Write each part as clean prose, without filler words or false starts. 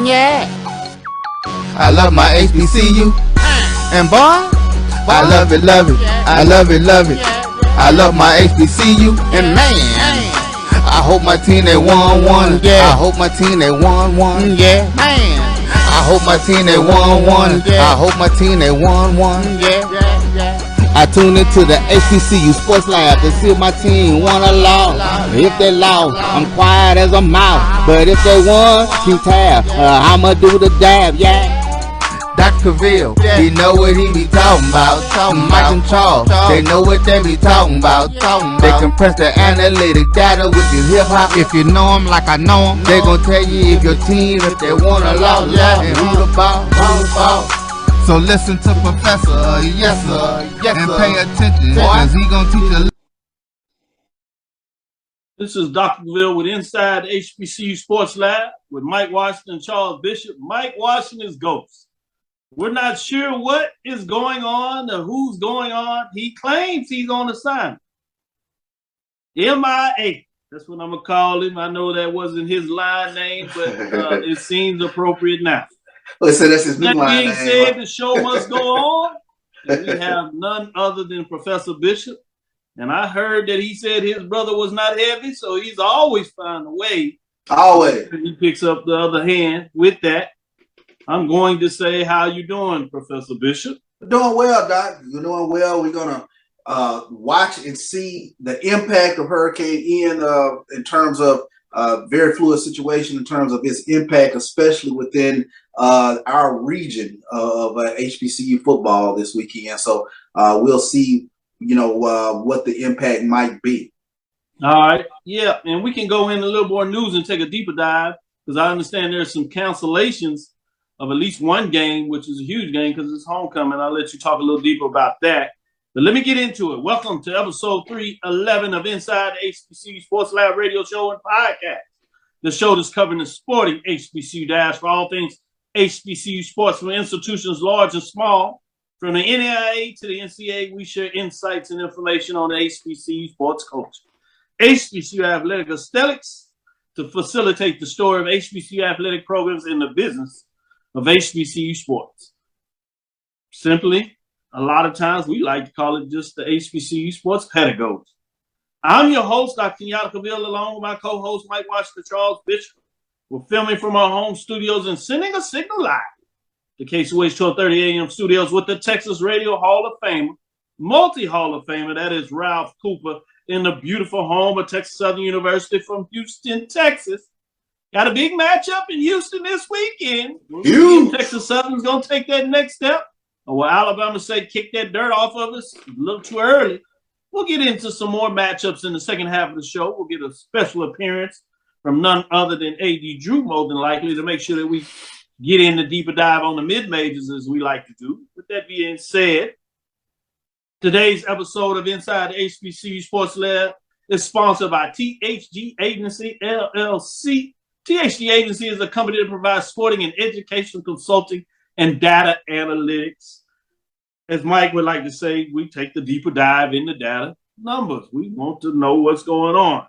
Yeah. I love my HBCU. And boy, I love it, love it. I love it, love it. I love my HBCU. And man, I hope my team they won one. I hope my team they won one. Yeah. Man. I hope my team they won one. I hope my team they won one. I tune into the HBCU Sports Lab to see if my team won or lost. If they lost, I'm quiet as a mouse. But if they won, keep tab. I'ma do the dab, yeah. Dr. Cavil, he know what he be talking about. Mike and Charles, they know what they be talking about. They compress the analytic data with your hip hop. If you know them like I know them, they gon' tell you if your team, if they won or lost, and who the ball, who the ball. So listen to Professor, yes sir, and pay attention, cause he gon' teach you. This is Dr. Cavil with Inside HBCU Sports Lab with Mike Washington and Charles Bishop. Mike Washington is ghost. We're not sure what is going on or who's going on. He claims he's on assignment. MIA. That's what I'm going to call him. I know that wasn't his line name, but it seems appropriate now. Well, so that's his new line name. That being said, the show must go on. And we have none other than Professor Bishop. And I heard that he said his brother was not heavy, so he's always found a way. Always. He picks up the other hand with that. I'm going to say, how you doing, Professor Bishop? Doing well, Doc. You're doing well. We're going to watch and see the impact of Hurricane Ian in terms of very fluid situation, in terms of its impact, especially within our region of HBCU football this weekend. So we'll see, what the impact might be. All right. Yeah. And we can go in a little more news and take a deeper dive, because I understand there's some cancellations of at least one game, which is a huge game because it's homecoming. I'll let you talk a little deeper about that. But let me get into it. Welcome to episode 311 of Inside the HBCU Sports Lab radio show and podcast. The show that's covering the sporting HBCU dash for all things HBCU sports from institutions large and small. From the NAIA to the NCAA, we share insights and information on the HBCU sports culture. HBCU athletic aesthetics to facilitate the story of HBCU athletic programs in the business of HBCU sports. Simply, a lot of times we like to call it just the HBCU sports pedagogy. I'm your host, Dr. Kenyatta Cavil, along with my co-host, Mike Washington, Charles Bishop. We're filming from our home studios and sending a signal live to KCOH 1230 AM studios with the Texas Radio Hall of Famer, multi-Hall of Famer, that is Ralph Cooper, in the beautiful home of Texas Southern University from Houston, Texas. Got a big matchup in Houston this weekend. Texas Southern's going to take that next step. Or will Alabama say kick that dirt off of us a little too early? We'll get into some more matchups in the second half of the show. We'll get a special appearance from none other than A.D. Drew, more than likely, to make sure that we get in the deeper dive on the mid-majors as we like to do. With that being said, today's episode of Inside the HBCU Sports Lab is sponsored by THG Agency, LLC. THG Agency is a company that provides sporting and educational consulting and data analytics. As Mike would like to say, we take the deeper dive in the data numbers. We want to know what's going on.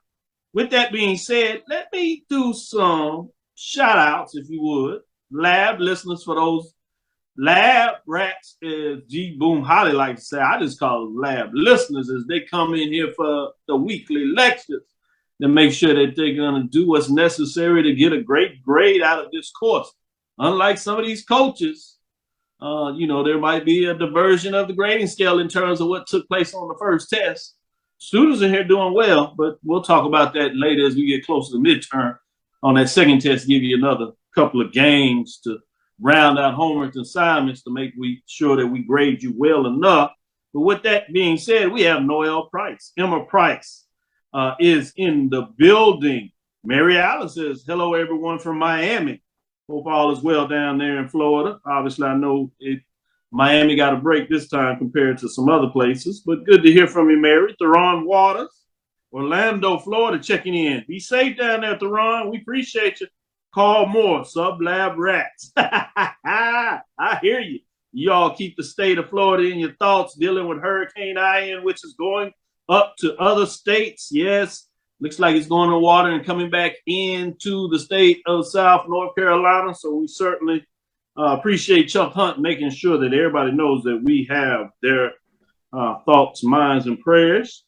With that being said, let me do some shout outs, if you would. Lab listeners, for those lab rats, as G. Boom Holly like to say. I just call them lab listeners as they come in here for the weekly lectures to make sure that they're going to do what's necessary to get a great grade out of this course. Unlike some of these coaches, there might be a diversion of the grading scale in terms of what took place on the first test. Students are here doing well, but we'll talk about that later as we get closer to midterm. On that second test, give you another couple of games to round out homework assignments to make sure that we grade you well enough. But with that being said, we have Noel Price. Emma Price is in the building. Mary Allen says, hello, everyone from Miami. Hope all is well down there in Florida. Obviously, I know Miami got a break this time compared to some other places, but good to hear from you, Mary. Theron Waters, Orlando, Florida, checking in. Be safe down there, Theron. We appreciate you. Call more, Sub-Lab Rats. I hear you. You all keep the state of Florida in your thoughts dealing with Hurricane Ian, which is going up to other states. Yes, Looks like it's going to water and coming back into the state of South North Carolina. So we certainly appreciate Chuck Hunt making sure that everybody knows that we have their thoughts, minds, and prayers.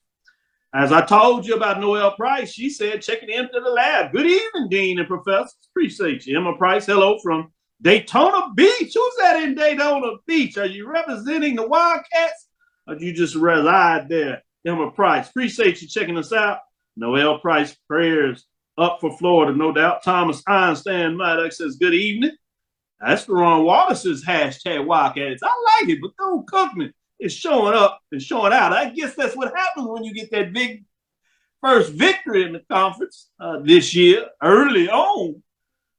As I told you about Noelle Price, she said, checking into the lab. Good evening, Dean and Professors. Appreciate you. Emma Price, hello from Daytona Beach. Who's that in Daytona Beach? Are you representing the Wildcats? Or do you just reside there? Emma Price, appreciate you checking us out. Noelle Price, prayers up for Florida, no doubt. Thomas Einstein Maddox says, good evening. That's Ron Wallace's hashtag Wildcats. I like it, but don't cook me. It's showing up and showing out. I guess that's what happens when you get that big first victory in the conference this year, early on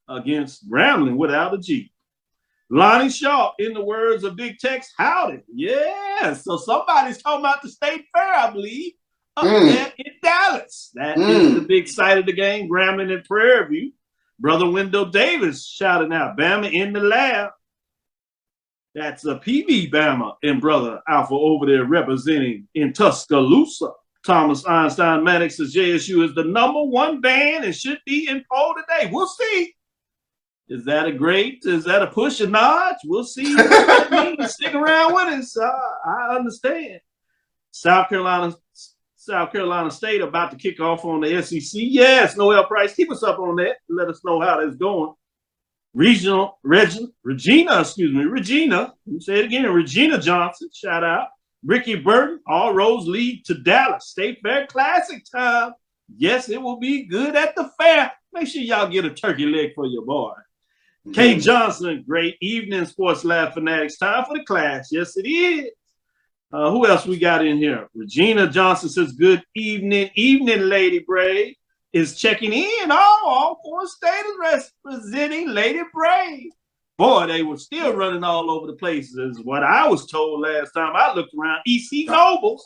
against Grambling without a G. Lonnie Shaw, in the words of Big Tex, howdy. Yeah, so somebody's talking about the state fair, I believe, up there in Dallas. That is the big site of the game, Grambling and Prairie View. Brother Wendell Davis shouting out, Bama in the lab. That's a PB Bama and Brother Alpha over there representing in Tuscaloosa. Thomas Einstein Maddox says JSU is the #1 band and should be in poll today. We'll see. Is that a push or notch? We'll see what that means. Stick around with us. I understand. South Carolina State about to kick off on the SEC. Yes, Noelle Price, keep us up on that. Let us know how that's going. Regina, let me say it again, Regina Johnson, shout out. Ricky Burton, all roads lead to Dallas. State Fair Classic time. Yes, it will be good at the fair. Make sure y'all get a turkey leg for your boy. Kay Johnson, great evening, Sports Lab fanatics. Time for the class. Yes, it is. Who else we got in here? Regina Johnson says, good evening, Lady Brave. Is checking in. All four states representing Lady Brave. Boy, they were still running all over the place, is what I was told last time I looked around. EC Nobles.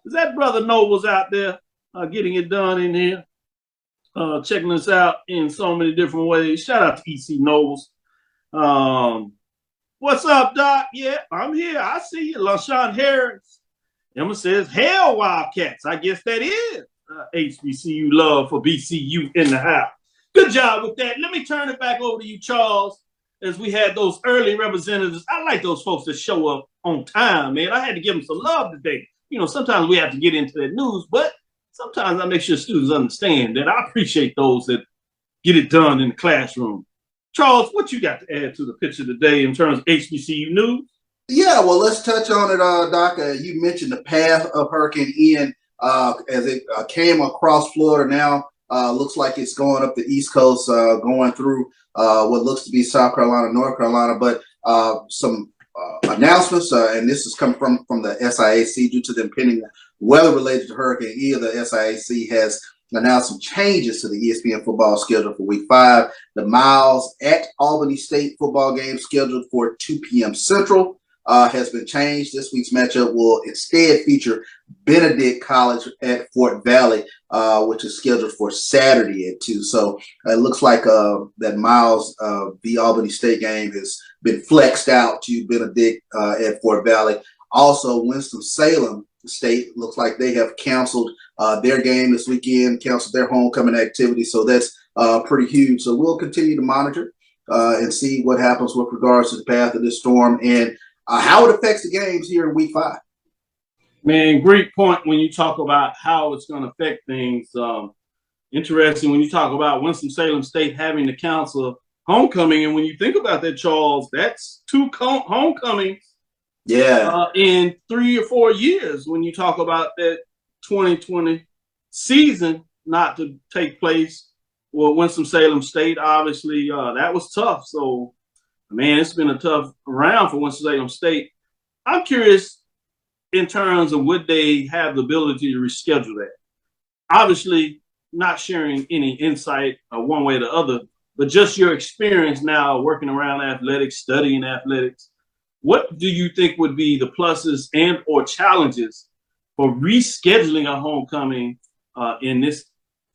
Is that Brother Nobles out there getting it done in here? Checking us out in so many different ways. Shout out to EC Nobles. What's up, Doc? Yeah, I'm here. I see you. LaShawn Harris. Emma says, hell, Wildcats. I guess that is. HBCU love for BCU in the house. Good job with that. Let me turn it back over to you, Charles, as we had those early representatives. I like those folks that show up on time, man. I had to give them some love today. You know, sometimes we have to get into that news, but sometimes I make sure students understand that I appreciate those that get it done in the classroom. Charles, what you got to add to the picture today in terms of HBCU news? Yeah, well, let's touch on it, Doc. You mentioned the path of Hurricane Ian as it came across Florida now. Looks like it's going up the East Coast, going through what looks to be South Carolina, North Carolina. But some announcements, and this is coming from the SIAC due to the impending weather related to Hurricane Ian. The SIAC has announced some changes to the ESPN football schedule for Week 5. The Miles at Albany State football game scheduled for 2 p.m. Central has been changed. This week's matchup will instead feature Benedict College at Fort Valley, which is scheduled for Saturday at 2. So it looks like that Miles, the Albany State game has been flexed out to Benedict at Fort Valley. Also, Winston-Salem State looks like they have canceled their game this weekend, canceled their homecoming activity. So that's pretty huge. So we'll continue to monitor and see what happens with regards to the path of this storm and how it affects the games here in Week 5. Man, great point when you talk about how it's going to affect things. Interesting when you talk about Winston-Salem State having to cancel homecoming. And when you think about that, Charles, that's 2 homecomings in 3 or 4 years when you talk about that 2020 season not to take place. Well, Winston-Salem State, obviously, that was tough. So, man, it's been a tough round for Winston-Salem State. I'm curious in terms of would they have the ability to reschedule that? Obviously, not sharing any insight one way or the other, but just your experience now working around athletics, studying athletics. What do you think would be the pluses and or challenges for rescheduling a homecoming in this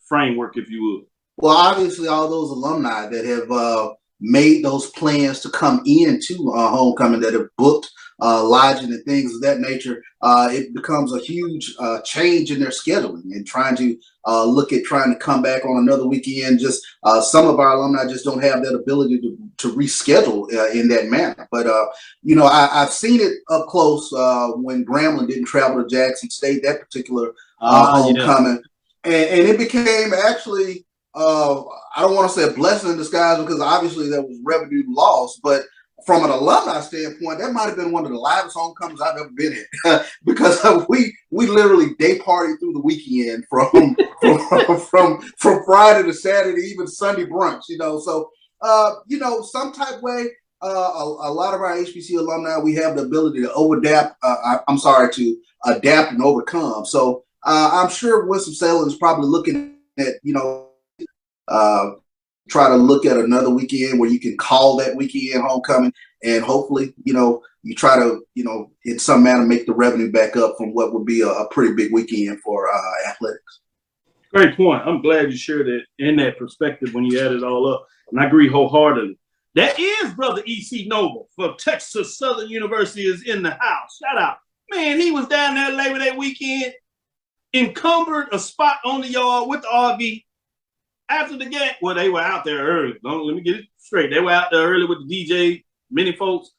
framework, if you would? Well, obviously, all those alumni that have made those plans to come into homecoming, that have booked lodging and things of that nature, it becomes a huge change in their scheduling and trying to look at trying to come back on another weekend. Just some of our alumni just don't have that ability to reschedule in that manner. But I've seen it up close when Grambling didn't travel to Jackson State, that particular homecoming, and it became actually I don't want to say a blessing in disguise, because obviously there was revenue lost, but from an alumni standpoint, that might have been one of the livest homecomings I've ever been in, because we literally day partied through the weekend from Friday to Saturday, even Sunday brunch. So some type of way, a lot of our HBC alumni, we have the ability to adapt and overcome. So I'm sure Winston-Salem is probably looking at try to look at another weekend where you can call that weekend homecoming, and hopefully, you try to, in some manner make the revenue back up from what would be a pretty big weekend for athletics. Great point. I'm glad you shared it in that perspective when you add it all up, and I agree wholeheartedly. That is Brother E.C. Noble from Texas Southern University is in the house. Shout out. Man, he was down there Labor Day weekend, encumbered a spot on the yard with the RV. After the game, well, they were out there early. Let me get it straight. They were out there early with the DJ. Many folks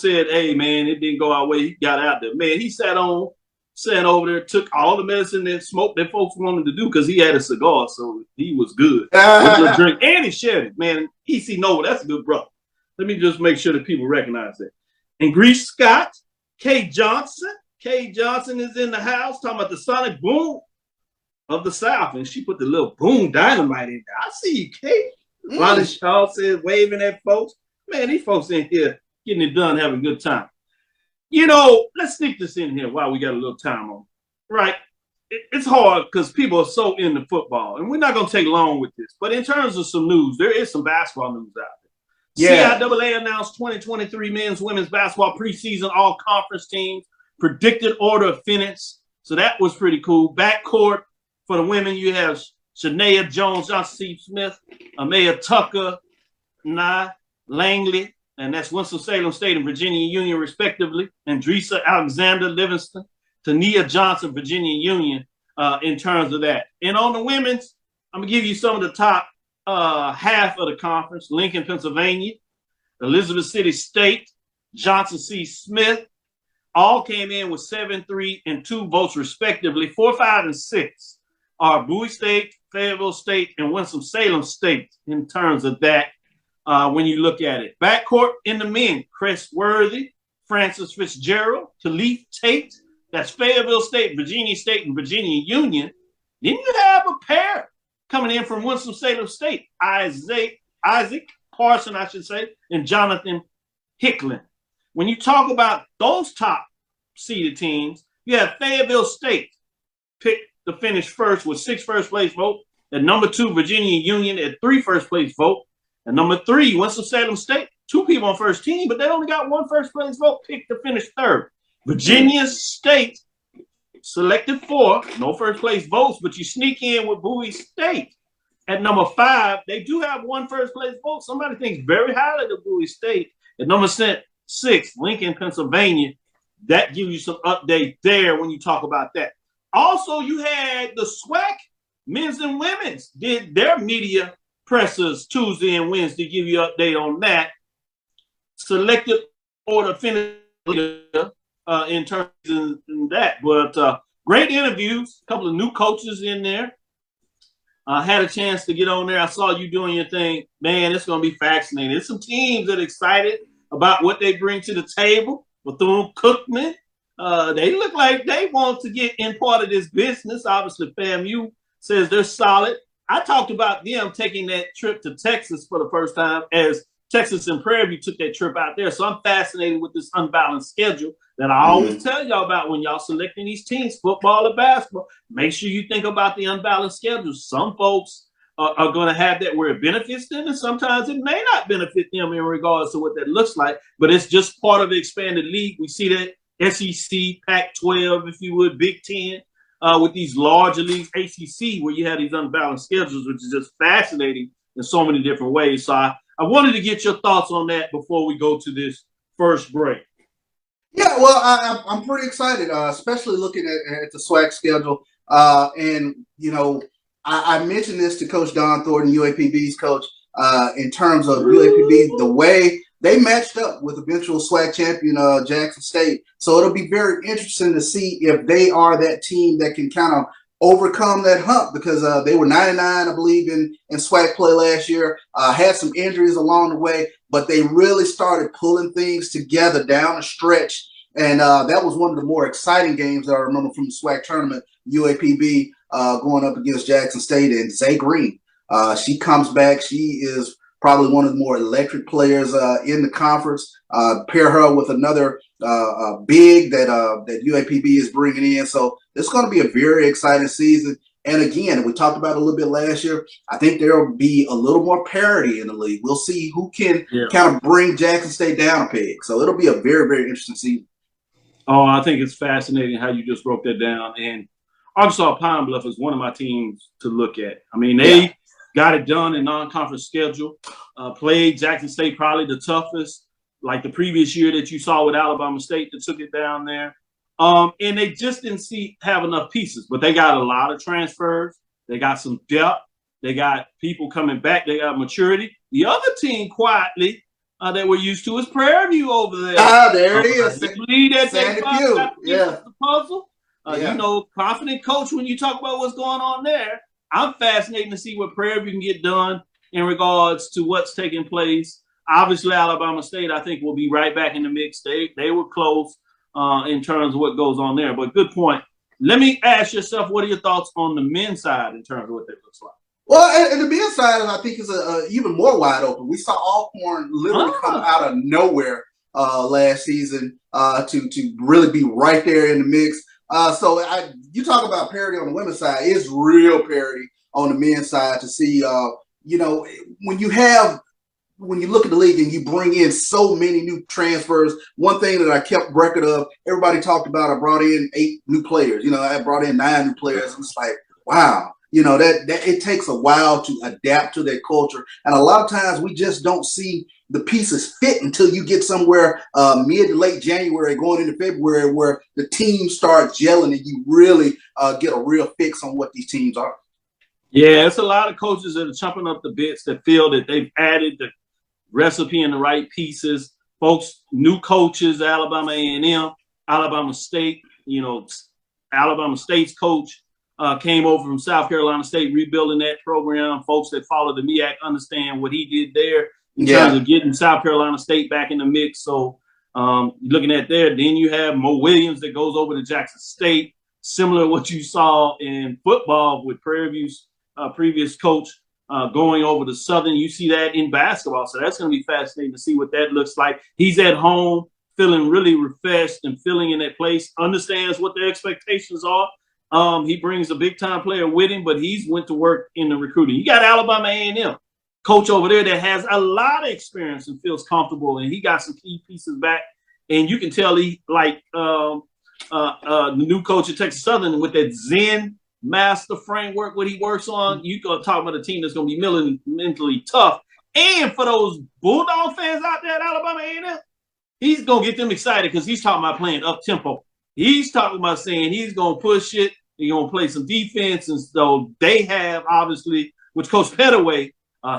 said, hey, man, it didn't go our way. He got out there. Man, he sat over there, took all the medicine and smoke that folks wanted to do, because he had a cigar, so he was good. With drink, and he shared it. Man, E.C. Noble, that's a good brother. Let me just make sure that people recognize that. And Grease Scott, Kay Johnson. Kay Johnson is in the house talking about the Sonic Boom of the South, and she put the little boom dynamite in there. I see you, Kate. Ronnie Shaw says, waving at folks. Man, these folks in here getting it done, having a good time. Let's sneak this in here while we got a little time on. Right? It's hard because people are so into football, and we're not going to take long with this. But in terms of some news, there is some basketball news out there. Yeah. CIAA announced 2023 men's, women's basketball preseason all-conference teams, predicted order of finish. So that was pretty cool. Backcourt for the women, you have Shania Jones, Johnson C. Smith, Amaya Tucker, Nye Langley, and that's Winston-Salem State and Virginia Union, respectively. Andresa Alexander Livingston, Tania Johnson, Virginia Union, in terms of that. And on the women's, I'm going to give you some of the top half of the conference. Lincoln, Pennsylvania, Elizabeth City State, Johnson C. Smith, all came in with 7, 3, and 2 votes, respectively. 4, 5, and 6 are Bowie State, Fayetteville State, and Winston-Salem State in terms of that when you look at it. Backcourt in the men, Chris Worthy, Francis Fitzgerald, Khalif Tate, that's Fayetteville State, and Virginia Union. Then you have a pair coming in from Winston-Salem State, Isaac Parson, I should say, and Jonathan Hicklin. When you talk about those top seeded teams, you have Fayetteville State picked to finish first with 6 first-place votes. At number 2, Virginia Union at 3 first-place vote. At number 3, Winston-Salem State, 2 people on first team, but they only got 1 first-place vote picked to finish third. Virginia State selected 4, no first-place votes, but you sneak in with Bowie State. At number 5, they do have 1 first-place vote. Somebody thinks very highly of Bowie State. At number 6, Lincoln, Pennsylvania. That gives you some update there when you talk about that. Also, you had the SWAC men's and women's did their media pressers Tuesday and Wednesday. Give you an update on that. Selected order finish in terms of that. But great interviews, a couple of new coaches in there. Had a chance to get on there. I saw you doing your thing. Man, it's going to be fascinating. There's some teams that are excited about what they bring to the table. Bethune-Cookman, they look like they want to get in part of this business. Obviously, FAMU says they're solid. I talked about them taking that trip to Texas for the first time as Texas and Prairie View took that trip out there. So I'm fascinated with this unbalanced schedule that I always tell y'all about when y'all selecting these teams, football or basketball. Make sure you think about the unbalanced schedule. Some folks are going to have that where it benefits them, and sometimes it may not benefit them in regards to what that looks like, but it's just part of the expanded league. We see that SEC, Pac-12, if you would, Big Ten, with these larger leagues, ACC, where you have these unbalanced schedules, which is just fascinating in so many different ways. So I wanted to get your thoughts on that before we go to this first break. Yeah, well, I'm pretty excited, especially looking at the SWAC schedule. And, you know, I mentioned this to Coach Don Thornton, UAPB's coach, in terms of UAPB, the way they matched up with eventual SWAC champion Jackson State. So it'll be very interesting to see if they are that team that can kind of overcome that hump, because they were 99, I believe, in SWAC play last year, had some injuries along the way, but they really started pulling things together down the stretch. And that was one of the more exciting games that I remember from the SWAC tournament, UAPB going up against Jackson State, and Zay Green. She comes back. She is probably one of the more electric players in the conference. Pair her with another big that UAPB is bringing in. So it's going to be a very exciting season. And again, we talked about it a little bit last year. I think there will be a little more parity in the league. We'll see who can kind of bring Jackson State down a peg. So it'll be a very, very interesting season. Oh, I think it's fascinating how you just broke that down. And Arkansas Pine Bluff is one of my teams to look at. I mean, they got it done in non-conference schedule. Played Jackson State, probably the toughest, like the previous year that you saw with Alabama State that took it down there. And they just didn't have enough pieces, but they got a lot of transfers. They got some depth. They got people coming back. They got maturity. The other team quietly that we're used to is Prairie View over there. There it is. Believe that they got the puzzle. You know, confident coach when you talk about what's going on there. I'm fascinated to see what Prairie View can get done in regards to what's taking place. Obviously, Alabama State, I think, will be right back in the mix. They were close in terms of what goes on there. But good point. Let me ask yourself, what are your thoughts on the men's side in terms of what that looks like? Well, and the men's side, I think, is even more wide open. We saw Alcorn literally come out of nowhere last season to really be right there in the mix. So you talk about parity on the women's side, it's real parity on the men's side to see, you know, when you look at the league and you bring in so many new transfers. One thing that I kept record of, everybody talked about, I brought in 8 new players. You know, I brought in 9 new players. And it's like, wow. You know, that it takes a while to adapt to their culture. And a lot of times we just don't see the pieces fit until you get somewhere mid to late January going into February where the team starts gelling and you really get a real fix on what these teams are. Yeah, it's a lot of coaches that are chomping up the bits that feel that they've added the recipe and the right pieces. Folks, new coaches, Alabama A&M, Alabama State, you know, Alabama State's coach came over from South Carolina State, rebuilding that program. Folks that follow the MEAC understand what he did there in terms of getting South Carolina State back in the mix. So looking at there, then you have Mo Williams that goes over to Jackson State, similar to what you saw in football with Prairie View's previous coach going over to Southern. You see that in basketball. So that's going to be fascinating to see what that looks like. He's at home, feeling really refreshed and feeling in that place, understands what the expectations are. He brings a big-time player with him, but he's went to work in the recruiting. You got Alabama A&M coach over there that has a lot of experience and feels comfortable, and he got some key pieces back. And you can tell he like the new coach at Texas Southern with that Zen master framework, what he works on. You gonna talk about a team that's gonna be mentally tough. And for those Bulldog fans out there at Alabama A&M, he's gonna get them excited because he's talking about playing up tempo. He's talking about saying he's gonna push it. He's gonna play some defense, and so they have obviously, which Coach Pettaway,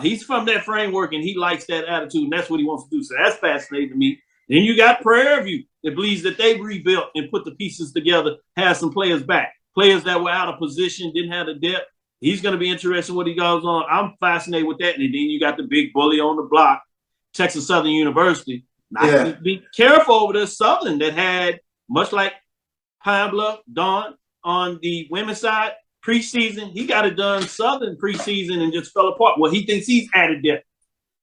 he's from that framework and he likes that attitude, and that's what he wants to do. So that's fascinating to me. Then you got Prairie View that believes that they rebuilt and put the pieces together, has some players back. Players that were out of position, didn't have the depth. He's going to be interested in what he goes on. I'm fascinated with that. And then you got the big bully on the block, Texas Southern University. Now, be careful over there, Southern, that had, much like Pine Bluff, Dawn, on the women's side, preseason, he got it done Southern preseason and just fell apart. Well, he thinks he's added depth.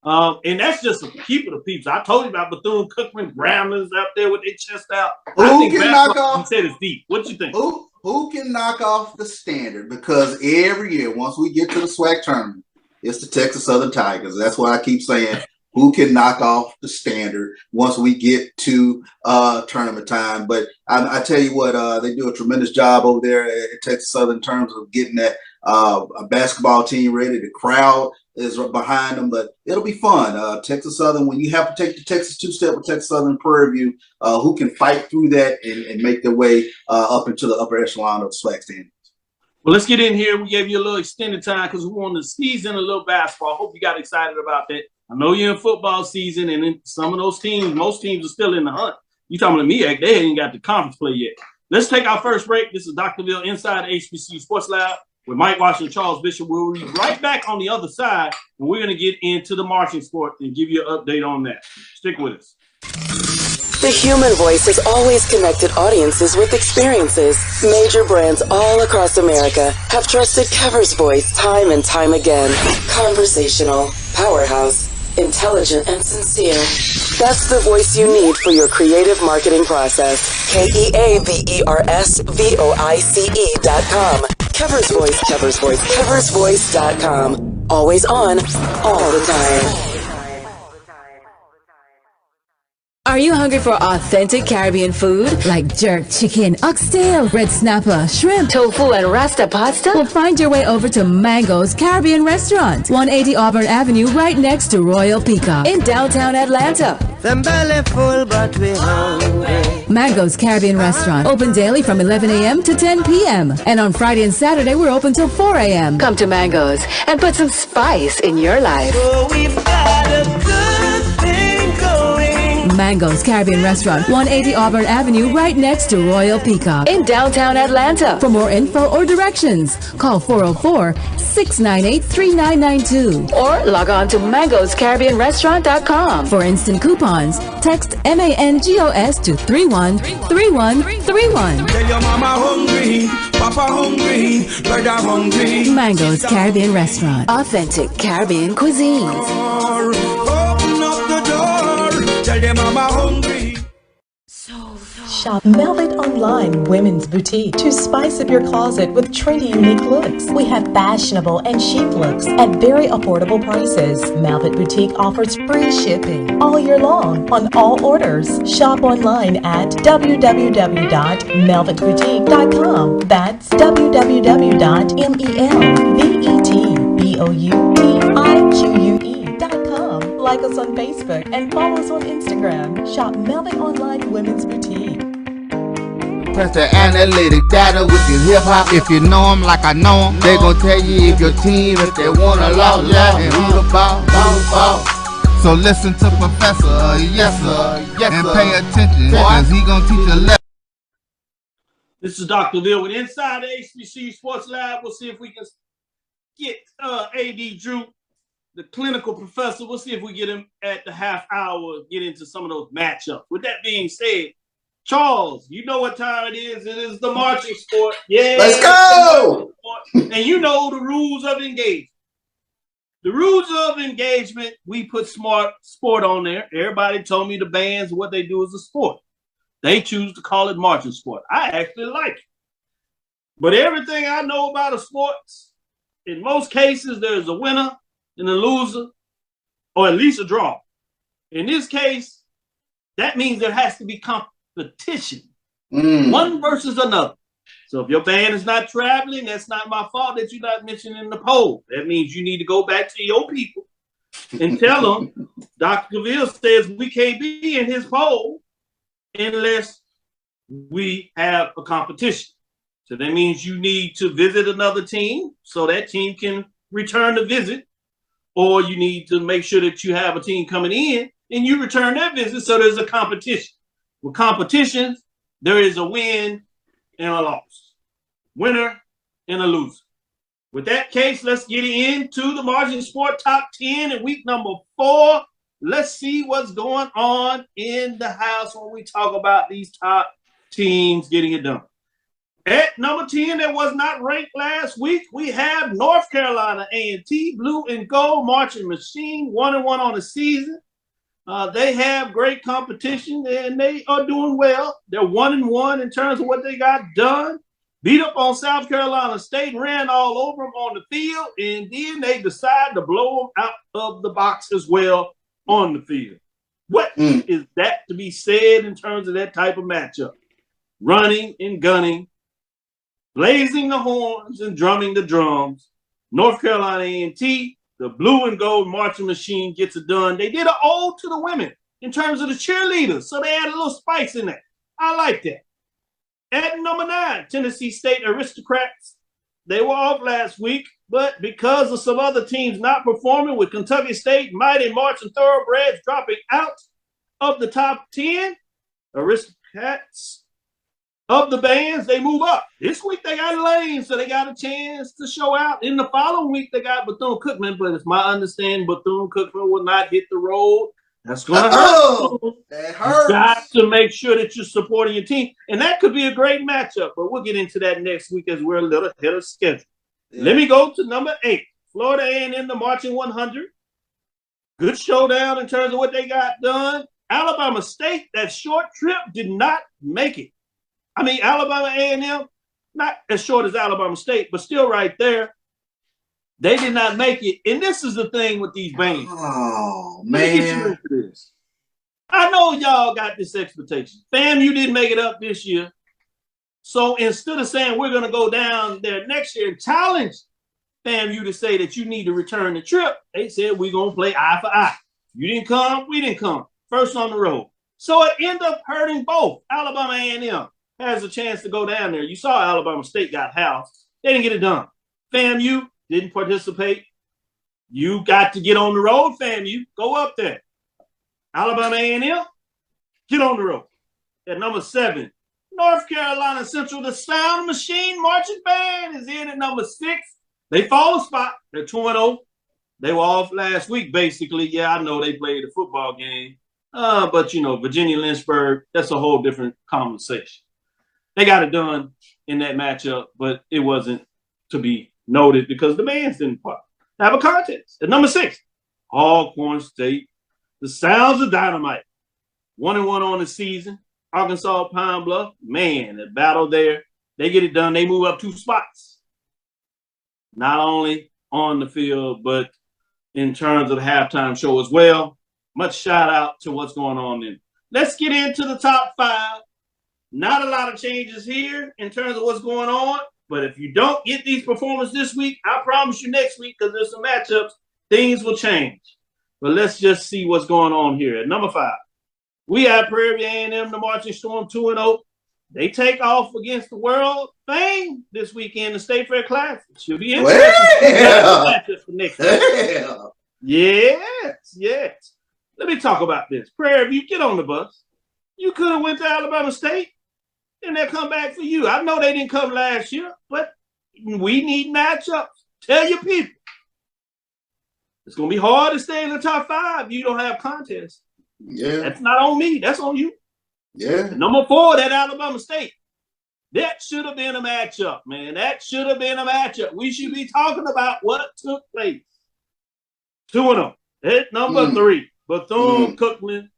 And that's just a peep of the peeps. I told you about Bethune-Cookman Grambling out there with their chest out. I think that's what he said is deep. What you think? Who can knock off the standard? Because every year, once we get to the SWAC tournament, it's the Texas Southern Tigers. That's why I keep saying, who can knock off the standard once we get to tournament time? But I tell you what, they do a tremendous job over there at Texas Southern in terms of getting that a basketball team ready. The crowd is behind them, but it'll be fun. Texas Southern, when you have to take the Texas two-step with Texas Southern Prairie View, who can fight through that and make their way up into the upper echelon of the SWAC standings. Well, let's get in here. We gave you a little extended time because we wanted to squeeze in a little basketball. I hope you got excited about that. I know you're in football season, and in some of those teams, most teams are still in the hunt. You talking to MEAC, they ain't got the conference play yet. Let's take our first break. This is Dr. Bill inside the HBCU Sports Lab with Mike Washington, Charles Bishop. We'll be right back on the other side, and we're going to get into the marching sport and give you an update on that. Stick with us. The human voice has always connected audiences with experiences. Major brands all across America have trusted Kever's voice time and time again. Conversational, powerhouse, intelligent, and sincere. That's the voice you need for your creative marketing process. KEAVERSVOICE.com. Kever's Voice, Kever's Voice, KeversVoice.com. Always on, all the time. Are you hungry for authentic Caribbean food like jerk chicken, oxtail, red snapper, shrimp, tofu, and rasta pasta? Well, find your way over to Mango's Caribbean Restaurant, 180 Auburn Avenue, right next to Royal Peacock in downtown Atlanta. Them belly full, but we hungry. Mango's Caribbean Restaurant, open daily from 11 a.m. to 10 p.m. And on Friday and Saturday, we're open till 4 a.m. Come to Mango's and put some spice in your life. Oh, we've got a good thing going. Mango's Caribbean Restaurant, 180 Auburn Avenue, right next to Royal Peacock in downtown Atlanta. For more info or directions, call 404-698-3992 or log on to mangoscaribbeanrestaurant.com. For instant coupons, text MANGOS to 313131. Tell your mama hungry, papa hungry, brother hungry. Mango's Caribbean Restaurant, authentic Caribbean cuisines. Open up the door, tell them mama hungry. Shop Velvet Online Women's Boutique to spice up your closet with trendy, unique looks. We have fashionable and chic looks at very affordable prices. Velvet Boutique offers free shipping all year long on all orders. Shop online at www.melvetboutique.com. That's www.melvetboutique.com. Like us on Facebook and follow us on Instagram. Shop Velvet Online Women's Boutique. Press the analytic data with your hip hop. If you know them like I know them, they gon' tell you if your team, if they wanna lose, and who the ball. So listen to Professor, yes sir, and pay attention, cause he gon' teach a lesson. This is Dr. Bill with Inside the HBCU Sports Lab. We'll see if we can get AD Drew, the clinical professor. We'll see if we get him at the half hour, get into some of those matchups. With that being said, Charles, you know what time it is. It is the marching sport. Yeah, let's go. And you know the rules of engagement. The rules of engagement, we put smart sport on there. Everybody told me the bands, what they do is a sport. They choose to call it marching sport. I actually like it. But everything I know about a sports, in most cases, there's a winner and a loser, or at least a draw. In this case, that means there has to be competition. One versus another. So if your band is not traveling, that's not my fault that you're not mentioned in the poll. That means you need to go back to your people and tell them Dr. Cavil says we can't be in his poll unless we have a competition. So that means you need to visit another team so that team can return the visit, or you need to make sure that you have a team coming in and you return that visit so there's a competition. With competitions, there is a win and a loss, winner and a loser. With that case, let's get into the marching sport top 10 in week number 4. Let's see what's going on in the house when we talk about these top teams getting it done. At number 10, that was not ranked last week, we have North Carolina A&T, blue and gold marching machine, 1-1 on the season. They have great competition and they are doing well. They're 1-1 in terms of what they got done. Beat up on South Carolina State, ran all over them on the field, and then they decide to blow them out of the box as well on the field. What is that to be said in terms of that type of matchup? Running and gunning blazing the horns and drumming the drums. North Carolina A&T, the blue and gold marching machine gets it done. They did an ode to the women in terms of the cheerleaders, so they had a little spice in that. I like that. At number 9, Tennessee State Aristocrats. They were off last week, but because of some other teams not performing, with Kentucky State, Mighty Marching Thoroughbreds dropping out of the top 10, Aristocrats of the bands, they move up. This week they got Lane, so they got a chance to show out. In the following week, they got Bethune-Cookman, but it's my understanding Bethune-Cookman will not hit the road. That's going to hurt. That hurts. You got to make sure that you're supporting your team. And that could be a great matchup, but we'll get into that next week as we're a little ahead of schedule. Yeah. Let me go to number 8. Florida A&M, the Marching 100. Good showdown in terms of what they got done. Alabama State, that short trip did not make it. I mean, Alabama A&M, not as short as Alabama State, but still right there. They did not make it. And this is the thing with these bands. Oh, man. Let me get you into this. I know y'all got this expectation. FAMU didn't make it up this year. So instead of saying we're going to go down there next year and challenge FAMU to say that you need to return the trip, they said we're going to play eye for eye. You didn't come, we didn't come. First on the road. So it ended up hurting both. Alabama A&M has a chance to go down there. You saw Alabama State got housed. They didn't get it done. FAMU didn't participate. You got to get on the road, FAMU. Go up there. Alabama A&M, get on the road. At number 7, North Carolina Central, the Sound Machine Marching Band is in at number 6. They fall a spot. They're 2-0. They were off last week, basically. Yeah, I know they played a football game. But, you know, Virginia Lynchburg, that's a whole different conversation. They got it done in that matchup, but it wasn't to be noted because the bands didn't have a contest. At number 6, Alcorn State, the Sounds of Dynamite. 1-1 on the season. Arkansas Pine Bluff, man, the battle there. They get it done. They move up 2 spots. Not only on the field, but in terms of the halftime show as well. Much shout out to what's going on there. Let's get into the top 5. Not a lot of changes here in terms of what's going on. But if you don't get these performances this week, I promise you next week, because there's some matchups, things will change. But let's just see what's going on here. At number 5, we have Prairie A&M, the Marching Storm, 2-0. They take off against the world fame this weekend, the State Fair Classic. Should be interesting. Yes. Let me talk about this. Prairie, if you get on the bus, you could have went to Alabama State, and they'll come back for you. I know they didn't come last year, but we need matchups. Tell your people. It's going to be hard to stay in the top 5 if you don't have contests. Yeah. That's not on me. That's on you. Yeah. Number 4, that Alabama State. That should have been a matchup, man. That should have been a matchup. We should be talking about what took place. 2-0. At number 3, Bethune-Cookman.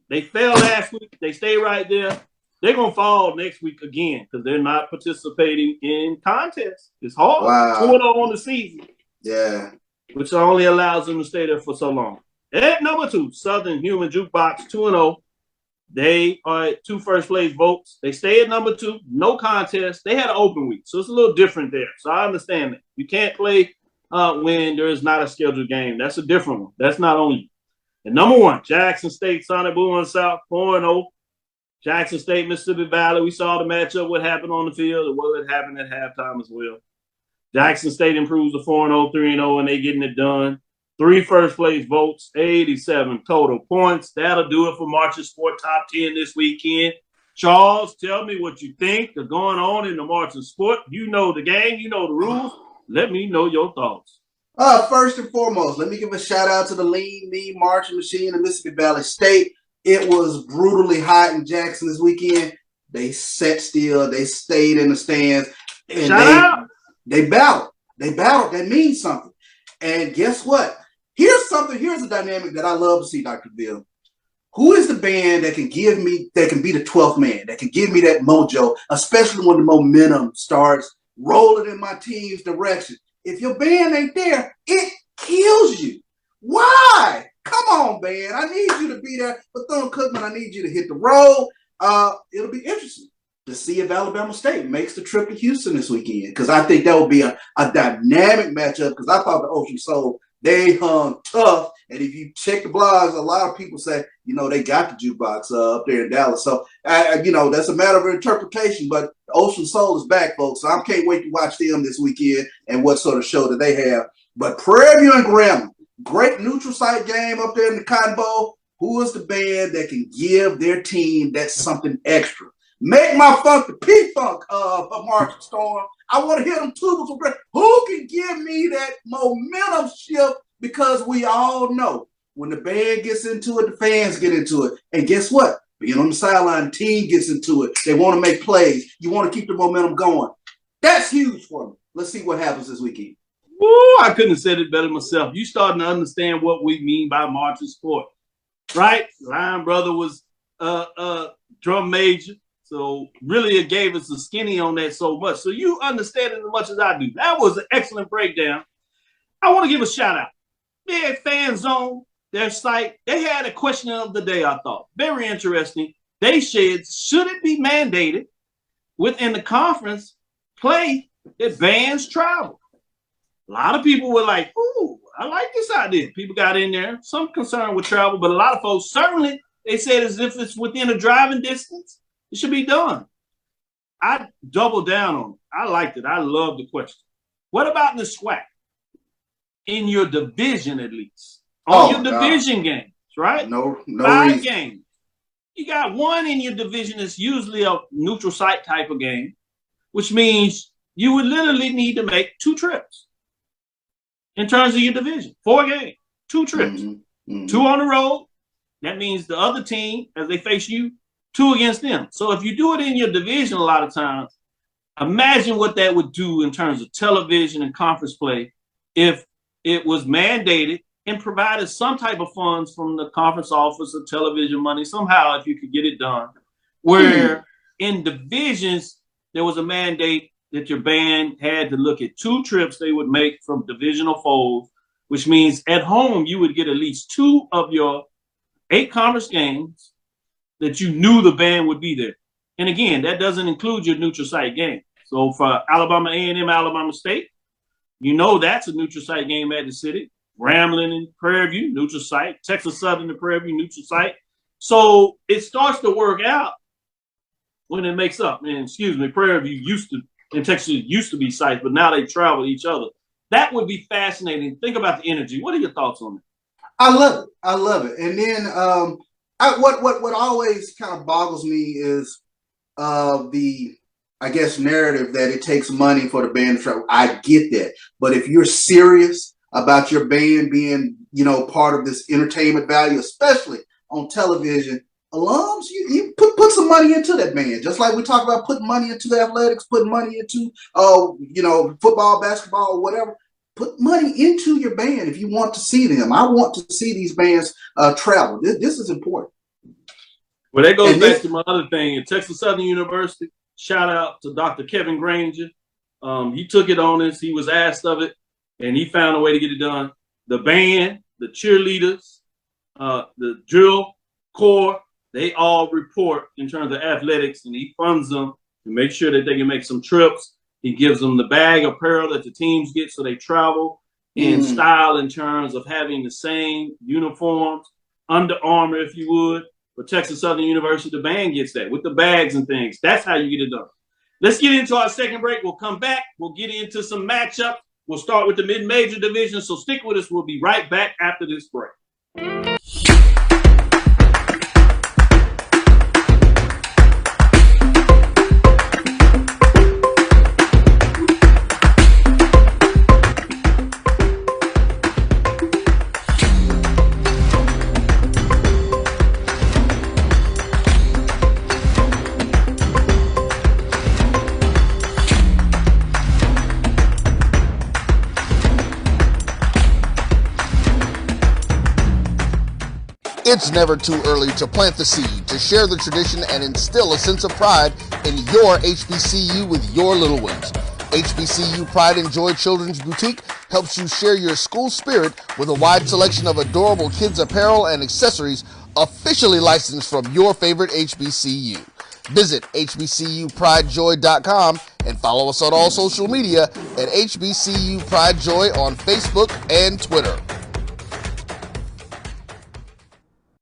They fell last week. They stay right there. They're going to fall next week again because they're not participating in contests. It's hard. Wow. 2-0 on the season. Yeah. Which only allows them to stay there for so long. At number 2, Southern Human Jukebox, 2-0. They are at 2 first-place votes. They stay at number 2. No contest. They had an open week, so it's a little different there. So I understand that. You can't play when there is not a scheduled game. That's a different one. That's not on you. And number 1, Jackson State, Sonic Boom and South, 4-0. Jackson State, Mississippi Valley. We saw the matchup, what happened on the field, and what happened at halftime as well. Jackson State improves to 4-0, 3-0, and they getting it done. 3 first-place votes, 87 total points. That'll do it for Marching Sport Top 10 this weekend. Charles, tell me what you think is going on in the Marching Sport. You know the game. You know the rules. Let me know your thoughts. First and foremost, let me give a shout-out to the Lean Mean Marching Machine of Mississippi Valley State. It was brutally hot in Jackson this weekend. They sat still. They stayed in the stands. And Shout out. They battled. They battled. That means something. And guess what? Here's a dynamic that I love to see, Dr. Bill. Who is the band that can be the 12th man, that can give me that mojo, especially when the momentum starts rolling in my team's direction? If your band ain't there, it kills you. Why? Come on, band. I need you to be there. Bethune-Cookman, I need you to hit the road. It'll be interesting. to see if Alabama State makes the trip to Houston this weekend, because I think that would be a dynamic matchup, because I thought the Ocean Soul, they hung tough. And if you check the blogs, a lot of people say, they got the jukebox up there in Dallas. So, that's a matter of interpretation. But the Ocean Soul is back, folks. So I can't wait to watch them this weekend and what sort of show that they have. But Prairie View and Grambling, great neutral site game up there in the Cotton Bowl. Who is the band that can give their team that something extra? Make my funk the P-Funk of March Storm. I want to hear them tubas from Grambling. Who can give me that momentum shift? Because we all know when the band gets into it, the fans get into it. And guess what? Being on the sideline, the team gets into it. They want to make plays. You want to keep the momentum going. That's huge for me. Let's see what happens this weekend. Woo, I couldn't have said it better myself. You starting to understand what we mean by marching sport, right? Lion Brother was drum major. So really it gave us a skinny on that so much. So you understand it as much as I do. That was an excellent breakdown. I want to give a shout out. Yeah, Fan Zone, their site, they had a question of the day, I thought. Very interesting. They said, should it be mandated within the conference play that bans travel? A lot of people were like, ooh, I like this idea. People got in there, some concern with travel, but a lot of folks, certainly, they said as if it's within a driving distance, it should be done. I doubled down on it. I liked it. I loved the question. What about in the SWAC? In your division, at least. On your division games, right? No 5 reason. games. You got one in your division that's usually a neutral site type of game, which means you would literally need to make 2 trips in terms of your division. 4 games, 2 trips. Mm-hmm. 2 on the road. That means the other team, as they face you, 2 against them. So if you do it in your division a lot of times, imagine what that would do in terms of television and conference play if it was mandated and provided some type of funds from the conference office or television money somehow if you could get it done. Where in divisions, there was a mandate that your band had to look at 2 trips they would make from divisional foes, which means at home you would get at least 2 of your 8 conference games that you knew the band would be there. And again, that doesn't include your neutral site game. So for Alabama A&M, Alabama State, that's a neutral site game at the city. Grambling and Prairie View, neutral site. Texas Southern and Prairie View, neutral site. So it starts to work out when it makes up. And Prairie View in Texas used to be sites, but now they travel each other. That would be fascinating. Think about the energy. What are your thoughts on that? I love it. And then what always kind of boggles me is the narrative that it takes money for the band to travel. I get that. But if you're serious about your band being, part of this entertainment value, especially on television, alums, you put some money into that band. Just like we talk about putting money into the athletics, putting money into, football, basketball, whatever. Put money into your band if you want to see them. I want to see these bands travel. This is important. Well, that goes back to my other thing. At Texas Southern University, shout out to Dr. Kevin Granger. He took it on us. He was asked of it, and he found a way to get it done. The band, the cheerleaders, the drill corps, they all report in terms of athletics, and he funds them to make sure that they can make some trips. He gives them the bag apparel that the teams get so they travel in style in terms of having the same uniforms, Under Armour, if you would. For Texas Southern University, the band gets that with the bags and things. That's how you get it done. Let's get into our second break. We'll come back. We'll get into some matchups. We'll start with the mid-major division. So stick with us. We'll be right back after this break. It's never too early to plant the seed, to share the tradition, and instill a sense of pride in your HBCU with your little ones. HBCU Pride and Joy Children's Boutique helps you share your school spirit with a wide selection of adorable kids apparel and accessories officially licensed from your favorite HBCU. Visit HBCUPrideJoy.com and follow us on all social media at HBCU Pride Joy on Facebook and Twitter.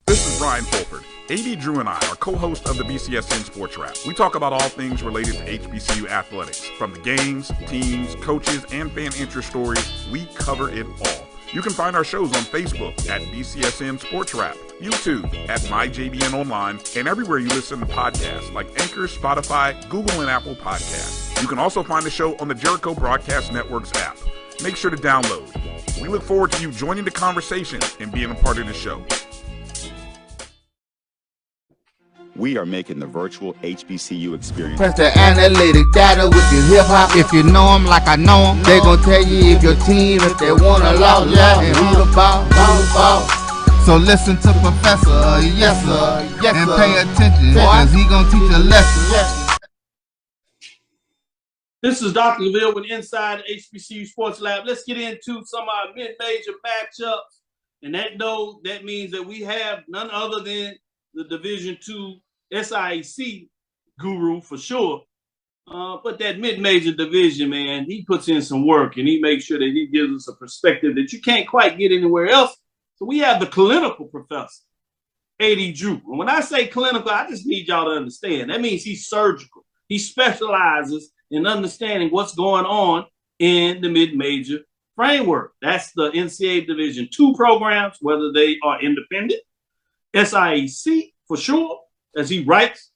This is Brian Fulford. AD Drew and I are co-hosts of the BCSN Sports Lab. We talk about all things related to HBCU athletics. From the games, teams, coaches, and fan interest stories, we cover it all. You can find our shows on Facebook at BCSN Sports Lab, YouTube at MyJBN Online, and everywhere you listen to podcasts like Anchor, Spotify, Google, and Apple Podcasts. You can also find the show on the Jericho Broadcast Network's app. Make sure to download. We look forward to you joining the conversation and being a part of the show. We are making the virtual HBCU experience. Press the analytic data with your hip hop. If you know them like I know them, they gon' tell you if your team, if they wanna lose, and who the ball. So listen to Professor, yes sir, and pay attention, cause he gon' teach a lesson. This is Dr. Cavil with Inside HBCU Sports Lab. Let's get into some of our mid-major matchups. And that means that we have none other than the Division II SIAC guru for sure. But that mid-major division, man, he puts in some work and he makes sure that he gives us a perspective that you can't quite get anywhere else. So we have the clinical professor, AD Drew. And when I say clinical, I just need y'all to understand. That means he's surgical. He specializes in understanding what's going on in the mid-major framework. That's the NCAA Division II programs, whether they are independent, SIAC for sure, as he writes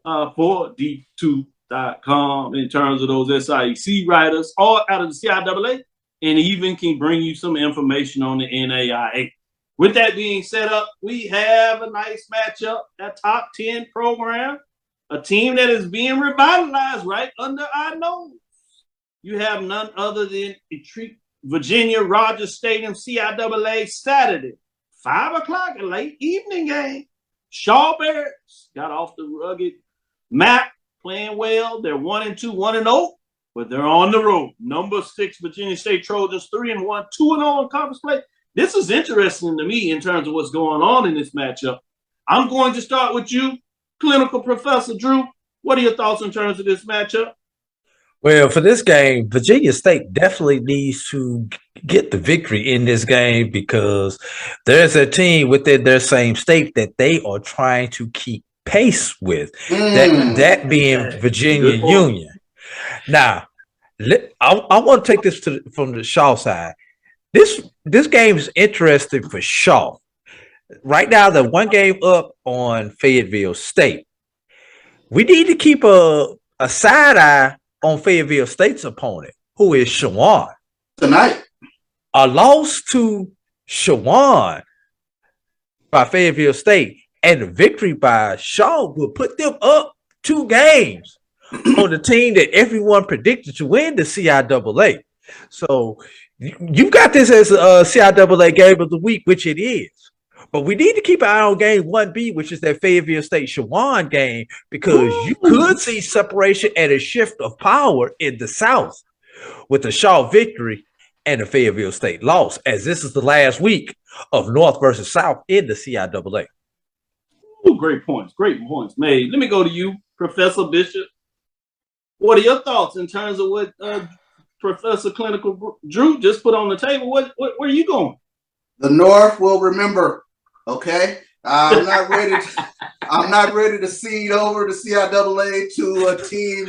for D2.com in terms of those SIAC writers, all out of the CIAA, and even can bring you some information on the NAIA. With that being set up, we have a nice matchup, that top 10 program, a team that is being revitalized right under our nose. You have none other than Ettrick, Virginia, Rogers Stadium, CIAA, Saturday, 5 o'clock, a late evening game. Shaw Bears got off the rugged map, playing well. They're 1-2, 1-0, but they're on the road. Number 6, Virginia State Trojans, 3-1, 2-0 in conference play. This is interesting to me in terms of what's going on in this matchup. I'm going to start with you, clinical professor Drew. What are your thoughts in terms of this matchup? Well, for this game, Virginia State definitely needs to get the victory in this game because there's a team within their same state that they are trying to keep pace with, that being Virginia Union. Now, I want to take this from the Shaw side. This game is interesting for Shaw. Right now, they're one game up on Fayetteville State. We need to keep a side eye on Fayetteville State's opponent, who is Shawan. Tonight. A loss to Shawan by Fayetteville State and a victory by Shaw will put them up 2 games on the team that everyone predicted to win the CIAA. So you got this as a CIAA game of the week, which it is. But we need to keep an eye on game 1B, which is that Fayetteville State Shawan game, because you could see separation and a shift of power in the South with the Shaw victory and the Fayetteville State loss, as this is the last week of North versus South in the CIAA. Ooh, great points made. Let me go to you, Professor Bishop. What are your thoughts in terms of what Professor Clinical Drew just put on the table? Where are you going? The North will remember. Okay, I'm not ready. I'm not ready to cede over the CIAA to a team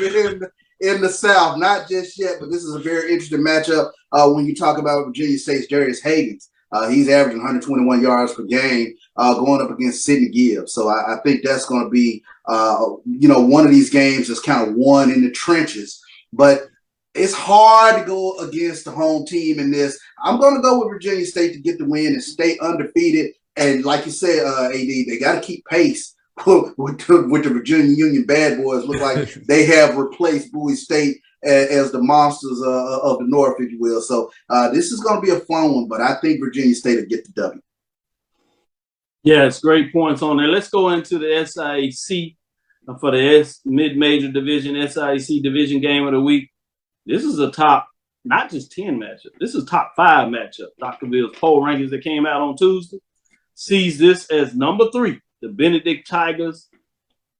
in the South. Not just yet. But this is a very interesting matchup when you talk about Virginia State's Darius Hagens. He's averaging 121 yards per game, going up against Sidney Gibbs. So I think that's going to be, one of these games that's kind of won in the trenches. But it's hard to go against the home team in this. I'm going to go with Virginia State to get the win and stay undefeated. And like you said, AD, they got to keep pace with the Virginia Union bad boys. Look like they have replaced Bowie State as the monsters of the North, if you will. So this is going to be a fun one, but I think Virginia State will get the W. Yes, great points on there. Let's go into the SIAC for the mid-major division, SIAC division game of the week. This is a top, not just 10 matchup. This is top 5 matchup. Dr. Bill's poll rankings that came out on Tuesday sees this as number 3. The Benedict Tigers,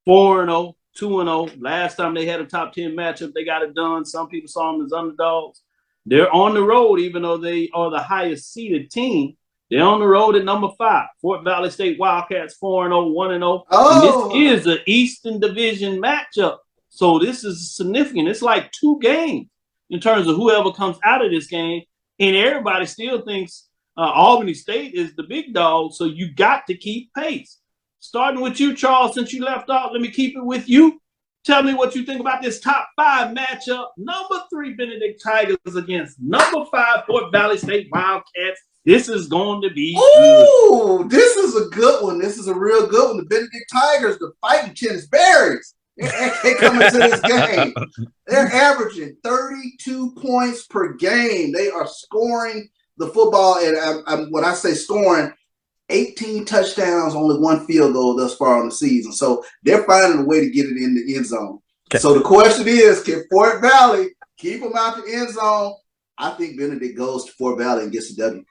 4-0, 2-0. Last time they had a top 10 matchup, they got it done. Some people saw them as underdogs. They're on the road, even though they are the highest seeded team. They're on the road at number 5. Fort Valley State Wildcats 4-0, 1-0. Oh. And this is an Eastern Division matchup. So this is significant. It's like 2 games in terms of whoever comes out of this game. And everybody still thinks Albany State is the big dog. So you got to keep pace. Starting with you, Charles, since you left off, let me keep it with you. Tell me what you think about this top 5 matchup. Number 3 Benedict Tigers against number 5 Fort Valley State Wildcats. This is going to be good. This is a good one. This is a real good one. The Benedict Tigers, the Fighting Tennis Berries. They come into this game. They're averaging 32 points per game. They are scoring the football, and when I say scoring, 18 touchdowns, only 1 field goal thus far on the season. So they're finding a way to get it in the end zone. Okay. So the question is, can Fort Valley keep them out the end zone? I think Benedict goes to Fort Valley and gets the W.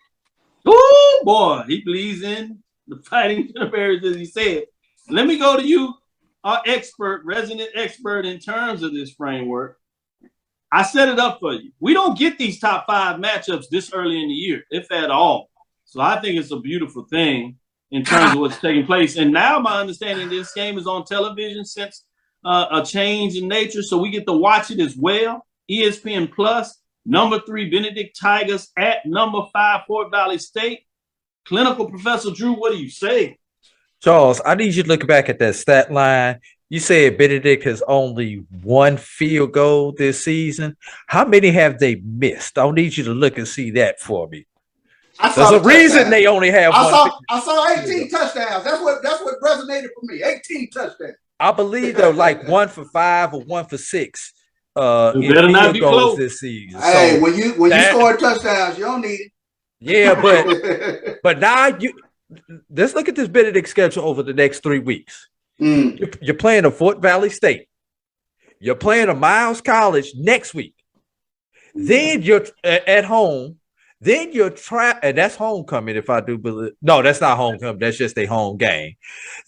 Oh, boy. He believes in the Fighting Bears, as he said. Let me go to you, our expert, resident expert in terms of this framework. I set it up for you. We don't get these top 5 matchups this early in the year, if at all. So I think it's a beautiful thing in terms of what's taking place. And now my understanding this game is on television since a change in nature. So we get to watch it as well. ESPN Plus, number 3 Benedict Tigers at number 5 Fort Valley State. Clinical Professor Drew, what do you say? Charles, I need you to look back at that stat line. You said Benedict has only 1 field goal this season. How many have they missed? I need you to look and see that for me. There's a reason they only have one. I saw 18 touchdowns. That's what resonated for me. 18 touchdowns. I believe they're like 1 for 5 or 1 for 6. Better not be close this season. Hey, so when you score touchdowns, you don't need it. Yeah, but now let's look at this Benedict schedule over the next 3 weeks. You're playing a Fort Valley State. You're playing a Miles College next week. Then you're at home. Then you're and that's homecoming, if I do believe. No, that's not homecoming. That's just a home game.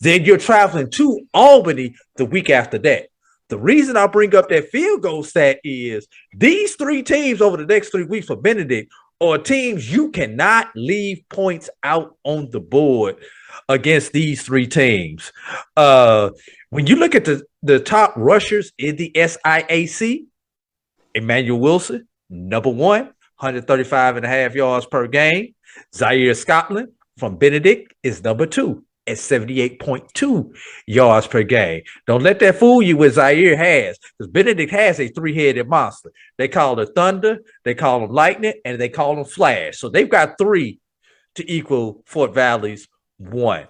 Then you're traveling to Albany the week after that. The reason I bring up that field goal stat is these 3 teams over the next 3 weeks for Benedict are teams you cannot leave points out on the board against these 3 teams. When you look at the top rushers in the SIAC, Emmanuel Wilson, number 1. 135.5 yards per game. Zaire Scotland from Benedict is number 2 at 78.2 yards per game. Don't let that fool you what Zaire has, because Benedict has a 3-headed monster. They call it Thunder, they call him Lightning, and they call him Flash. So they've got 3 to equal Fort Valley's 1.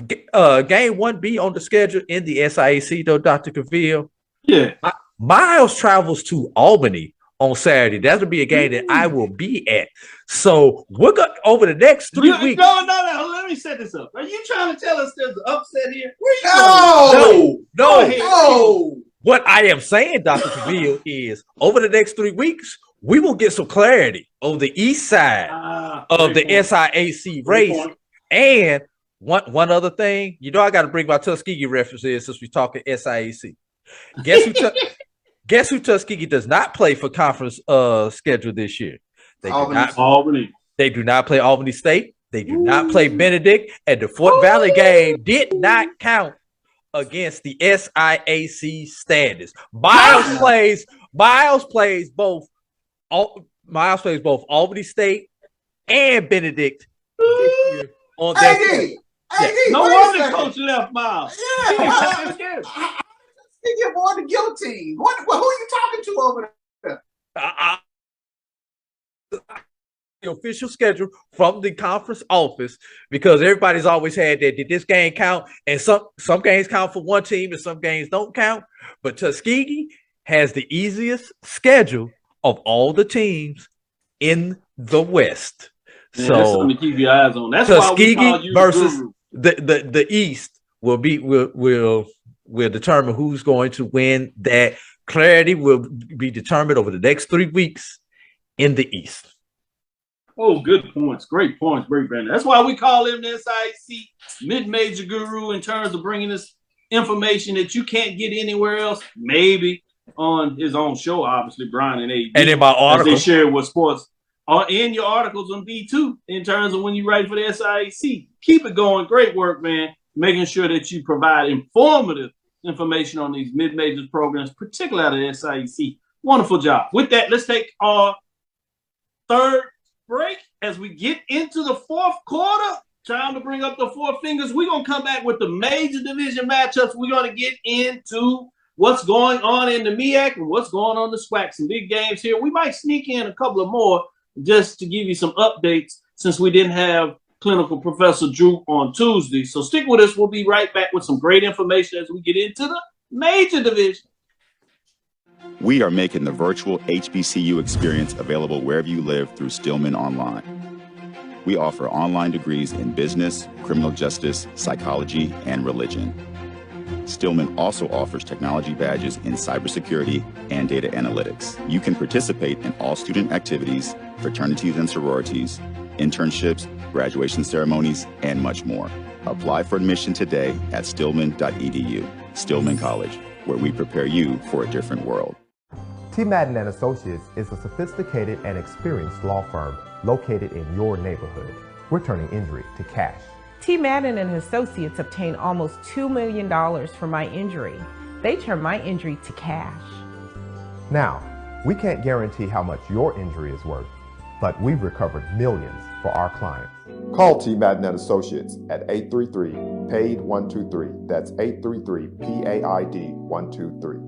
Game 1B on the schedule in the SIAC, though, Dr. Cavil. Yeah. Miles travels to Albany on Saturday. That'll be a game that I will be at. So we're going over the next 3 weeks. No. Let me set this up. Are you trying to tell us there's an upset here? No. What I am saying, Dr. Cavil, is over the next 3 weeks, we will get some clarity on the east side of the SIAC race. And one other thing, I got to bring my Tuskegee references since we're talking SIAC. Guess who Tuskegee does not play for conference schedule this year? They do not play Albany State. They do not play Benedict. And the Fort Valley game did not count against the SIAC standards. Miles plays both Albany State and Benedict this year on that. No wonder coach left Miles. They get more the guillotine. Who are you talking to over there? The official schedule from the conference office, because everybody's always had that. Did this game count? And some games count for one team and some games don't count. But Tuskegee has the easiest schedule of all the teams in the West. Man, so that's something to keep your eyes on. That's Tuskegee why we call you versus the East will determine who's going to win. That clarity will be determined over the next 3 weeks in the East. Oh, good points. Great points, Brandon. That's why we call him the SIC mid-major guru in terms of bringing us information that you can't get anywhere else, maybe on his own show, obviously, Brian and AD. And in my article, as they share with sports, or in your articles on B2 in terms of when you write for the SIAC. Keep it going. Great work, man. Making sure that you provide informative information on these mid-majors programs, particularly out of the SIAC. Wonderful job. With that, let's take our third break as we get into the fourth quarter. Time to bring up the four fingers. We're going to come back with the major division matchups. We're going to get into what's going on in the MEAC and what's going on in the SWAC. Some big games here. We might sneak in a couple of more just to give you some updates since we didn't have Clinical Professor Drew on Tuesday. So stick with us. We'll be right back with some great information as we get into the major division. We are making the virtual HBCU experience available wherever you live through Stillman Online. We offer online degrees in business, criminal justice, psychology, and religion. Stillman also offers technology badges in cybersecurity and data analytics. You can participate in all student activities, fraternities and sororities, internships, graduation ceremonies, and much more. Apply for admission today at stillman.edu. Stillman College, where we prepare you for a different world. T. Madden and Associates is a sophisticated and experienced law firm located in your neighborhood. We're turning injury to cash. T. Madden and Associates obtained almost $2 million for my injury. They turned my injury to cash. Now, we can't guarantee how much your injury is worth, but we've recovered millions for our clients. Call T. Madden and Associates at 833-PAID-123. That's 833-PAID-123.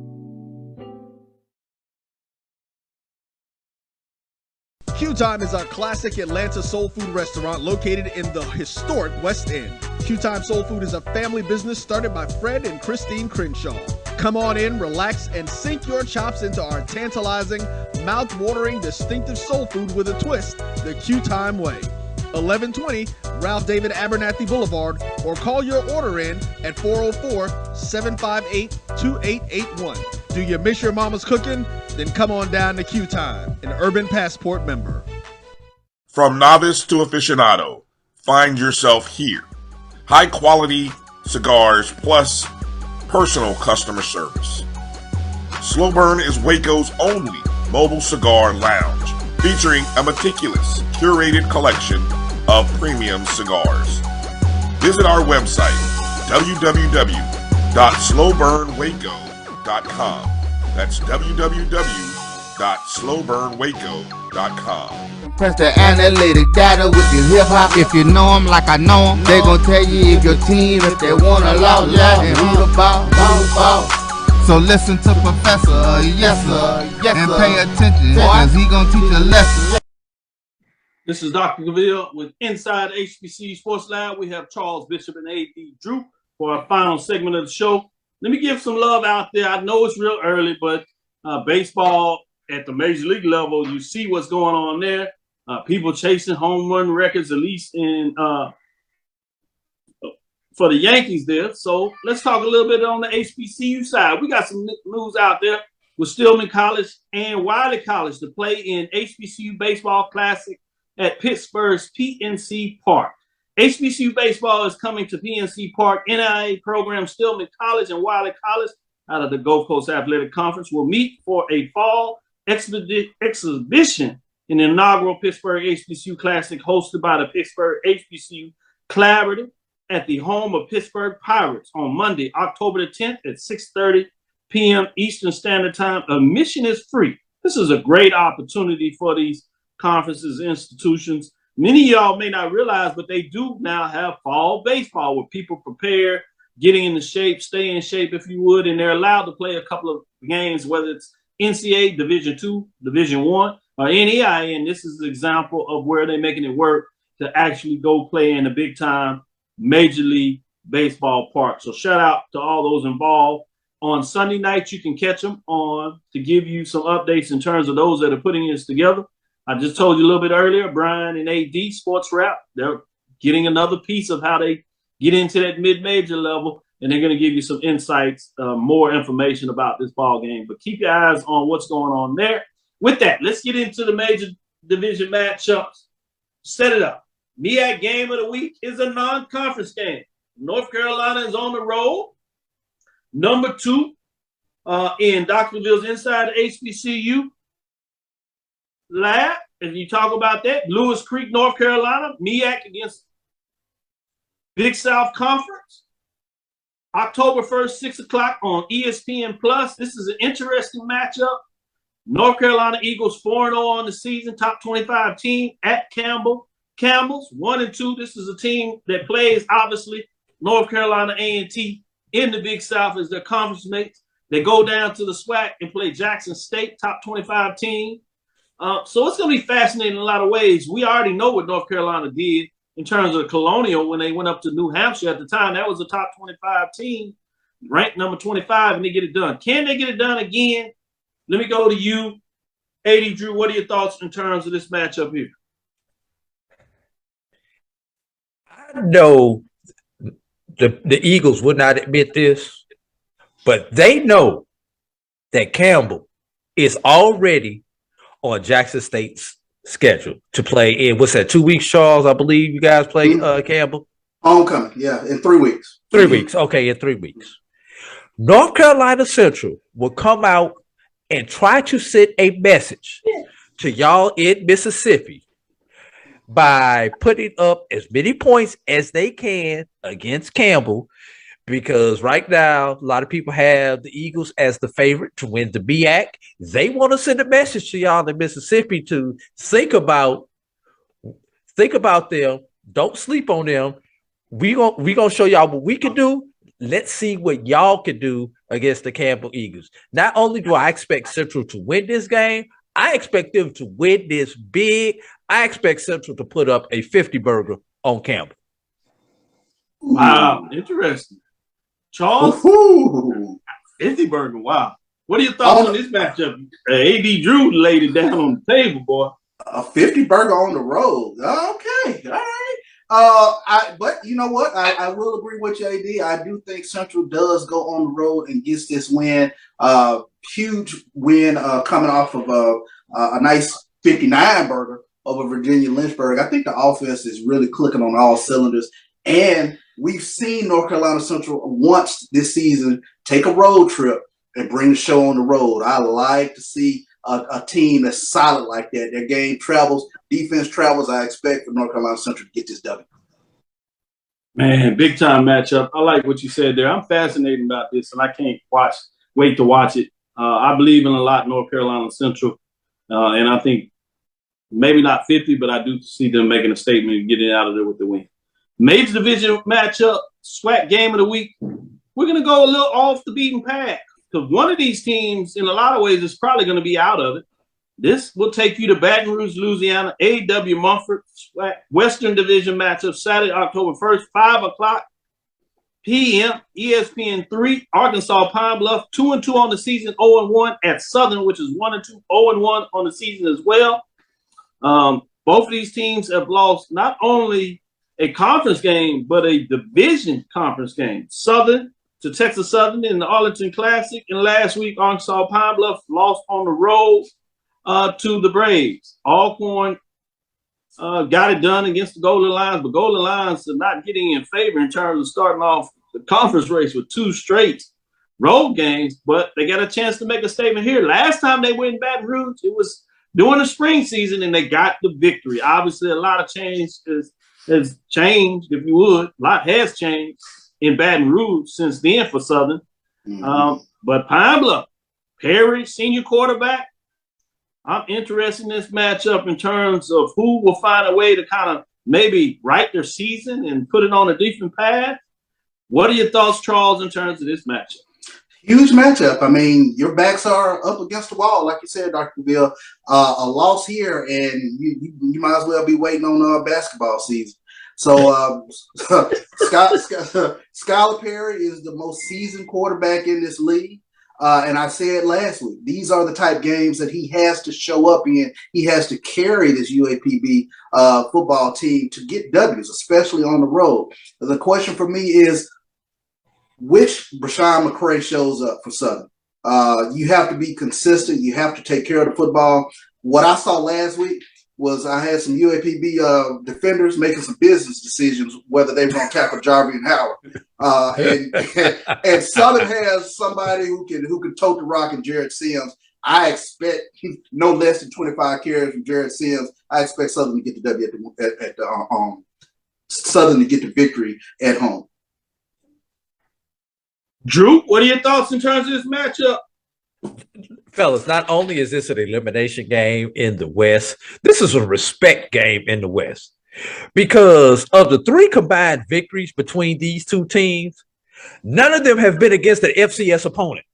Q Time is a classic Atlanta soul food restaurant located in the historic West End. Q Time Soul Food is a family business started by Fred and Christine Crenshaw. Come on in, relax, and sink your chops into our tantalizing, mouth-watering, distinctive soul food with a twist, the Q Time way. 1120 Ralph David Abernathy Boulevard, or call your order in at 404-758-2881. Do you miss your mama's cooking? Then come on down to Q Time, an Urban Passport member. From novice to aficionado, find yourself here. High quality cigars plus personal customer service. Slow Burn is Waco's only mobile cigar lounge, featuring a meticulous, curated collection of premium cigars. Visit our website, www.slowburnwaco.com. That's www.slowburnwaco.com. Press the analytic data with your hip hop. If you know them like I know them, they gon' tell you if your team, if they wanna law, and who the ball. So listen to Professor, yes sir, and pay attention, cause he gon' teach a lesson. This is Dr. Cavil with Inside HBCU Sports Lab. We have Charles Bishop and A.D. Drew for our final segment of the show. Let me give some love out there. I know it's real early, but baseball at the major league level, you see what's going on there. People chasing home run records, at least in for the Yankees there. So let's talk a little bit on the HBCU side. We got some news out there with Stillman College and Wiley College to play in HBCU Baseball Classic at Pittsburgh's PNC Park. HBCU baseball is coming to PNC Park. NIA program Stillman College and Wiley College out of the Gulf Coast Athletic Conference will meet for a fall exhibition in the inaugural Pittsburgh HBCU Classic hosted by the Pittsburgh HBCU Collaborative at the home of Pittsburgh Pirates on Monday, October the 10th at 6:30 p.m. Eastern Standard Time. Admission is free. This is a great opportunity for these conferences and institutions. Many of y'all may not realize, but they do now have fall baseball where people prepare, getting into shape, stay in shape if you would, and they're allowed to play a couple of games, whether it's NCAA, Division II, Division I, or NEIA, and this is an example of where they're making it work to actually go play in the big-time Major League Baseball park. So shout out to all those involved. On Sunday nights, you can catch them on to give you some updates in terms of those that are putting this together. I just told you a little bit earlier, Brian and AD Sports Wrap, they're getting another piece of how they get into that mid-major level, and they're going to give you some insights, more information about this ball game. But keep your eyes on what's going on there. With that, let's get into the major division matchups. Set it up. MEAC game of the week is a non-conference game. North Carolina is on the road Number 2 in Dr. Bill's Inside HBCU Lab. If you talk about that, Lewis Creek, North Carolina, MEAC against Big South Conference. October 1st, 6 o'clock on ESPN Plus. This is an interesting matchup. North Carolina Eagles 4-0 on the season, top 25 team at Campbell's 1-2. This is a team that plays, obviously, North Carolina A&T in the Big South as their conference mates. They go down to the SWAC and play Jackson State, top 25 team. So it's going to be fascinating in a lot of ways. We already know what North Carolina did in terms of the Colonial when they went up to New Hampshire at the time. That was a top 25 team, ranked number 25, and they get it done. Can they get it done again? Let me go to you, 80 Drew. What are your thoughts in terms of this matchup here? I know the Eagles would not admit this, but they know that Campbell is already on Jackson State's schedule to play in, what's that, 2 weeks, Charles? I believe you guys play Campbell? Homecoming, yeah, in 3 weeks. 3 weeks, okay, in 3 weeks. North Carolina Central will come out and try to send a message to y'all in Mississippi by putting up as many points as they can against Campbell, because right now a lot of people have the Eagles as the favorite to win the MEAC. They want to send a message to y'all in Mississippi to think about them. Don't sleep on them. We gonna show y'all what we can do. Let's see what y'all can do against the Campbell Eagles. Not only do I expect Central to win this game, I expect them to win this big. I expect Central to put up a 50-burger on Campbell. Wow, interesting. Charles? 50-burger, wow. What are your thoughts on this matchup? AD Drew laid it down on the table, boy. A 50-burger on the road. Okay, all right. But you know what? I will agree with you, AD. I do think Central does go on the road and gets this win. Huge win coming off of a nice 59-burger over Virginia Lynchburg. I think the offense is really clicking on all cylinders. And we've seen North Carolina Central once this season take a road trip and bring the show on the road. I like to see a team that's solid like that. Their game travels, defense travels. I expect for North Carolina Central to get this done. Man, big time matchup. I like what you said there. I'm fascinated about this, and I can't wait to watch it. I believe in a lot North Carolina Central, and I think maybe not 50, but I do see them making a statement and getting out of there with the win. Major division matchup, SWAC game of the week. We're going to go a little off the beaten path because one of these teams, in a lot of ways, is probably going to be out of it. This will take you to Baton Rouge, Louisiana, A.W. Mumford, SWAC Western Division matchup, Saturday, October 1st, 5 o'clock p.m., ESPN 3, Arkansas Pine Bluff, 2-2 on the season, 0-1 at Southern, which is 1-2, 0-1 on the season as well. Both of these teams have lost not only a conference game, but a division conference game. Southern to Texas Southern in the Arlington Classic. And last week, Arkansas Pine Bluff lost on the road to the Braves. Alcorn got it done against the Golden Lions, but Golden Lions are not getting in favor in terms of starting off the conference race with 2 straight road games, but they got a chance to make a statement here. Last time they went in Baton Rouge, it was during the spring season, and they got the victory. Obviously, a lot of change has changed, if you would. A lot has changed in Baton Rouge since then for Southern. But Pine Bluff, Perry, senior quarterback, I'm interested in this matchup in terms of who will find a way to kind of maybe right their season and put it on a different path. What are your thoughts, Charles, in terms of this matchup? Huge matchup. I mean, your backs are up against the wall, like you said, Dr. Bill. A loss here, and you might as well be waiting on basketball season. So Skylar Perry is the most seasoned quarterback in this league. And I said last week, these are the type games that he has to show up in. He has to carry this UAPB football team to get W's, especially on the road. The question for me is, which Brashawn McCray shows up for Southern? You have to be consistent. You have to take care of the football. What I saw last week, was I had some UAPB defenders making some business decisions whether they were going to tackle Jarvie and Howard. And Southern has somebody who can tote the rock in Jared Sims. I expect no less than 25 carries from Jared Sims. I expect Southern to get the W at the Southern to get the victory at home. Drew, what are your thoughts in terms of this matchup? Fellas, not only is this an elimination game in the West, this is a respect game in the West. Because of the 3 combined victories between these two teams, none of them have been against an FCS opponent.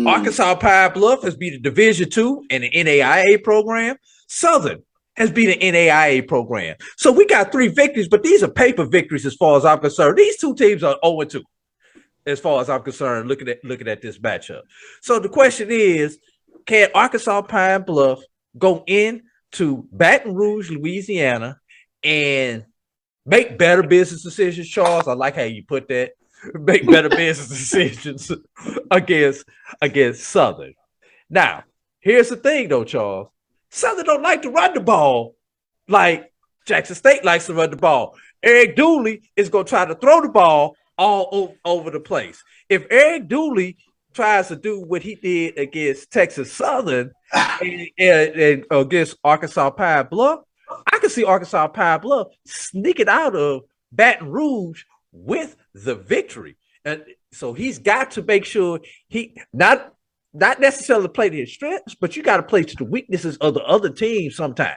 Arkansas Pine Bluff has beat a Division II and an NAIA program. Southern has beat an NAIA program. So we got 3 victories, but these are paper victories as far as I'm concerned. These two teams are 0-2 as far as I'm concerned, looking at this matchup. So the question is, can Arkansas Pine Bluff go into Baton Rouge, Louisiana, and make better business decisions, Charles? I like how you put that. Make better business decisions against Southern. Now, here's the thing, though, Charles. Southern don't like to run the ball like Jackson State likes to run the ball. Eric Dooley is going to try to throw the ball all over the place. If Eric Dooley tries to do what he did against Texas Southern and against Arkansas Pine Bluff, I can see Arkansas Pine Bluff sneaking out of Baton Rouge with the victory. And so he's got to make sure he not necessarily play to his strengths, but you got to play to the weaknesses of the other team sometimes.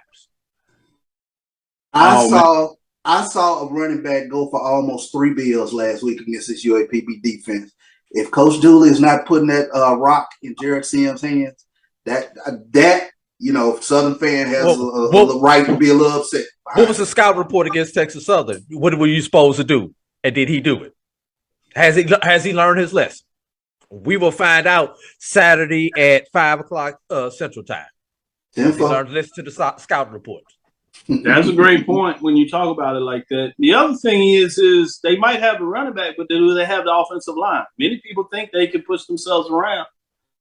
I saw a running back go for almost 3 bills last week against this UAPB defense. If Coach Dooley is not putting that rock in Jared Sims' hands, that Southern fan has the right to be a little upset. What was the scout report against Texas Southern? What were you supposed to do? And did he do it? Has he learned his lesson? We will find out Saturday at 5:00 Central Time. He learned to listen to the scout report. That's a great point when you talk about it like that. The other thing is they might have the running back, but do they have the offensive line? Many people think they can push themselves around.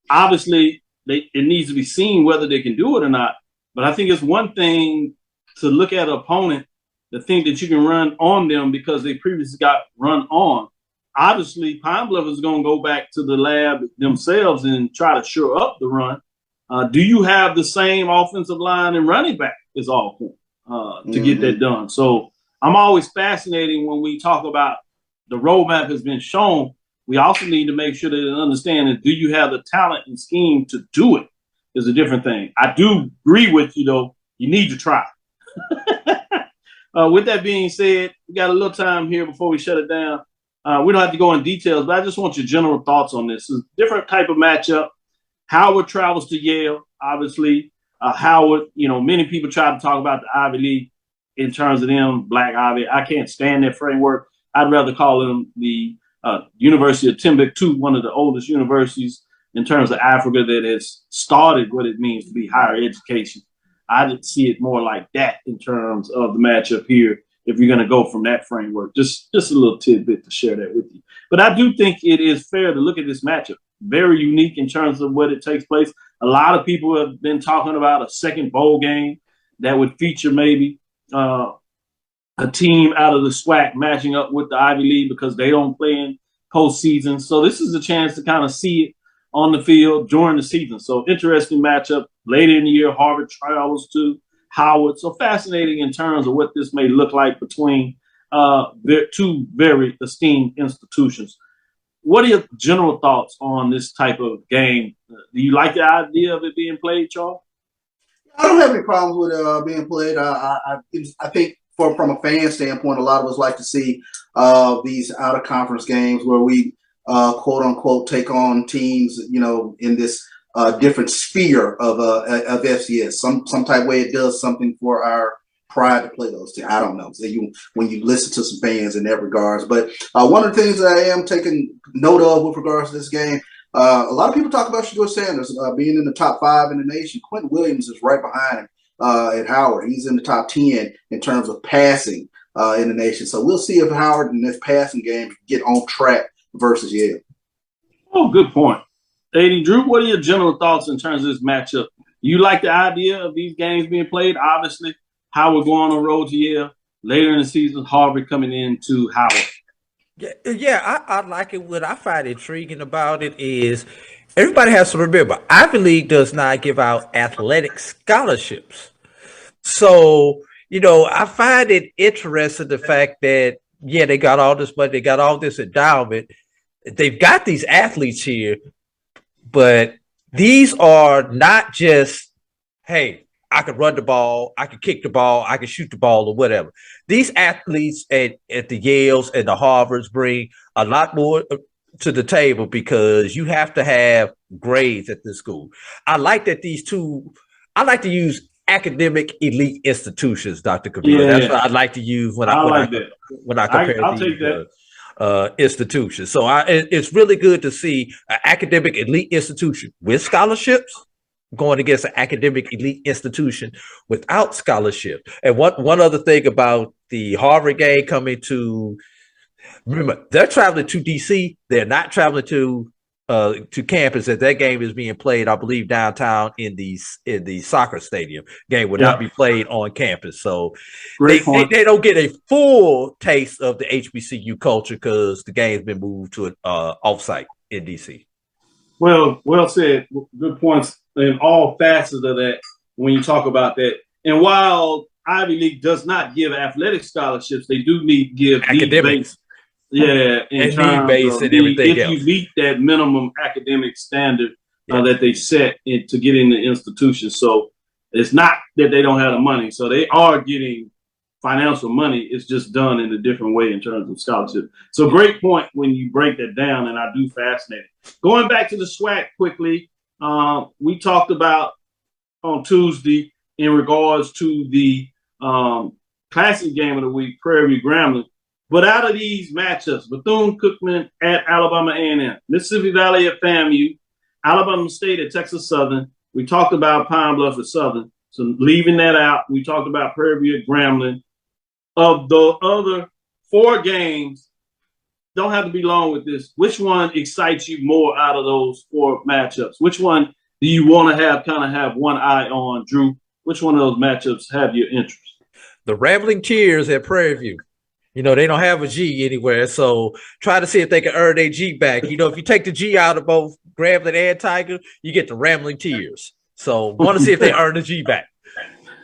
Obviously, it needs to be seen whether they can do it or not. But I think it's one thing to look at an opponent to think that you can run on them because they previously got run on. Obviously, Pine Bluff is going to go back to the lab themselves and try to shore up the run. Do you have the same offensive line and running back as Alcorn to get that done? So I'm always fascinated when we talk about the roadmap has been shown. We also need to make sure that they understand that do you have the talent and scheme to do it is a different thing. I do agree with you, though. You need to try. With that being said, we got a little time here before we shut it down. We don't have to go in details, but I just want your general thoughts on this. It's a different type of matchup. Howard travels to Yale, obviously. Howard, many people try to talk about the Ivy League in terms of them, Black Ivy. I can't stand that framework. I'd rather call them the University of Timbuktu, one of the oldest universities in terms of Africa that has started what it means to be higher education. I didn't see it more like that in terms of the matchup here. If you're going to go from that framework, just a little tidbit to share that with you. But I do think it is fair to look at this matchup. Very unique in terms of what it takes place. A lot of people have been talking about a second bowl game that would feature maybe a team out of the SWAC matching up with the Ivy League because they don't play in postseason. So this is a chance to kind of see it on the field during the season. So interesting matchup. Later in the year, Harvard travels to Howard. So fascinating in terms of what this may look like between two very esteemed institutions. What are your general thoughts on this type of game? Do you like the idea of it being played, Charles? I don't have any problems with it being played. I think from a fan standpoint, a lot of us like to see these out-of-conference games where we, quote-unquote, take on teams, in this different sphere of FCS. Some type of way it does something for our pride to play those teams. I don't know. So when you listen to some fans in that regards. But one of the things that I am taking note of with regards to this game, a lot of people talk about Shedeur Sanders being in the top 5 in the nation. Quentin Williams is right behind him at Howard. He's in the top 10 in terms of passing in the nation. So we'll see if Howard in this passing game get on track versus Yale. Oh, good point. AD Drew, what are your general thoughts in terms of this matchup You like the idea of these games being played? Obviously, Howard going on the road to Yale. Later in the season, Harvard coming into Howard. I like it. What I find intriguing about it is everybody has to remember Ivy League does not give out athletic scholarships. So, I find it interesting the fact that, they got all this money, they got all this endowment. They've got these athletes here, but these are not just, hey, I can run the ball, I can kick the ball, I can shoot the ball or whatever. These athletes at the Yales and the Harvards bring a lot more to the table because you have to have grades at this school. I like that I like to use academic elite institutions, Dr. Cavil. That's what I like to use when I compare I'll take that. Institutions. So it's really good to see an academic elite institution with scholarships going against an academic elite institution without scholarship. And one other thing about the Harvard game coming to, remember, they're traveling to DC. They're not traveling to campus. As that game is being played, I believe, downtown in the soccer stadium. Game will not be played on campus. So they don't get a full taste of the HBCU culture because the game's been moved to an offsite in DC. Well said. Good points in all facets of that when you talk about that. And while Ivy League does not give athletic scholarships, they do give academics. In terms base and everything else. If you meet that minimum academic standard that they set to get in the institution. So it's not that they don't have the money. So they are getting financial money. It's just done in a different way in terms of scholarship. So great point when you break that down, and I do fascinate. Going back to the SWAC quickly, we talked about on Tuesday in regards to the classic game of the week, Prairie View Grambling. But out of these matchups, Bethune-Cookman at Alabama A&M, Mississippi Valley at FAMU, Alabama State at Texas Southern. We talked about Pine Bluff at Southern. So leaving that out, we talked about Prairie View at Grambling. Of the other 4 games, don't have to be long with this. Which one excites you more out of those 4 matchups? Which one do you want to have one eye on, Drew? Which one of those matchups have your interest? The Rambling Tears at Prairie View. They don't have a G anywhere, so try to see if they can earn their G back. If you take the G out of both Grambling and Tiger, you get the Rambling Tears. So want to see if they earn the G back.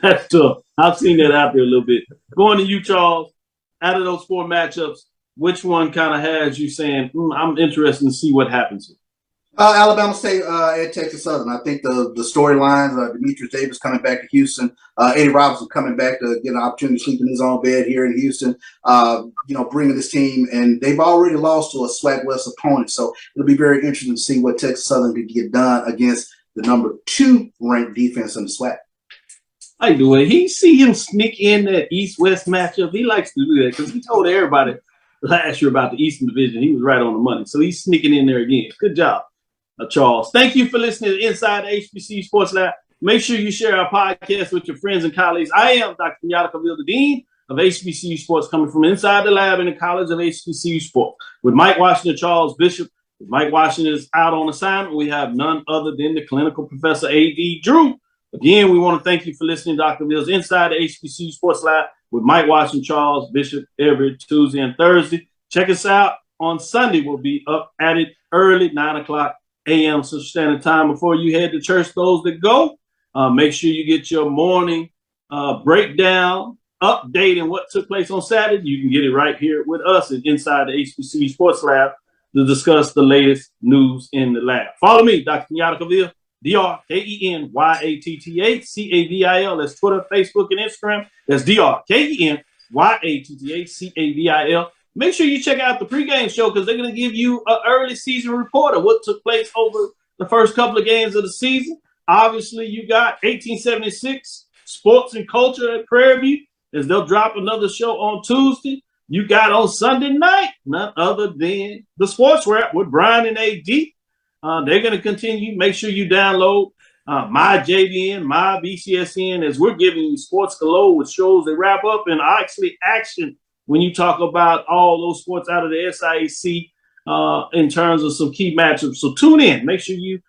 That's tough. I've seen that out there a little bit. Going to you, Charles, out of those 4 matchups, which one kind of has you saying, I'm interested to see what happens? Alabama State at Texas Southern. I think the storylines, Demetrius Davis coming back to Houston, Eddie Robinson coming back to get an opportunity to sleep in his own bed here in Houston, bringing this team. And they've already lost to a SWAC West opponent. So it'll be very interesting to see what Texas Southern can get done against the number 2 ranked defense in the SWAC. I do it. He see him sneak in that East-West matchup. He likes to do that because he told everybody last year about the Eastern Division. He was right on the money. So he's sneaking in there again. Good job, Charles. Thank you for listening to Inside the HBCU Sports Lab. Make sure you share our podcast with your friends and colleagues. I am Dr. Kenyatta Cavil, the Dean of HBCU Sports, coming from inside the lab in the College of HBCU Sports. With Mike Washington, Charles Bishop. If Mike Washington is out on assignment, we have none other than the clinical professor, A.D. Drew. Again, we want to thank you for listening to Dr. Mills Inside the HBCU Sports Lab with Mike Washington, Charles Bishop, every Tuesday and Thursday. Check us out on Sunday. We'll be up at it early, 9 o'clock a.m. Central Standard Time. Before you head to church, those that go, make sure you get your morning breakdown, updating what took place on Saturday. You can get it right here with us at Inside the HBCU Sports Lab to discuss the latest news in the lab. Follow me, Dr. Kenyatta Cavil. DrKenyattaCavil. That's Twitter, Facebook, and Instagram. That's DrKenyattaCavil. Make sure you check out the pregame show because they're going to give you an early season report of what took place over the first couple of games of the season. Obviously, you got 1876 Sports and Culture at Prairie View, as they'll drop another show on Tuesday. You got on Sunday night, none other than the Sports Wrap with Brian and AD. They're going to continue. Make sure you download my JVN, my BCSN, as we're giving you sports galore with shows that wrap up and actually action when you talk about all those sports out of the SIAC in terms of some key matchups. So tune in. Make sure you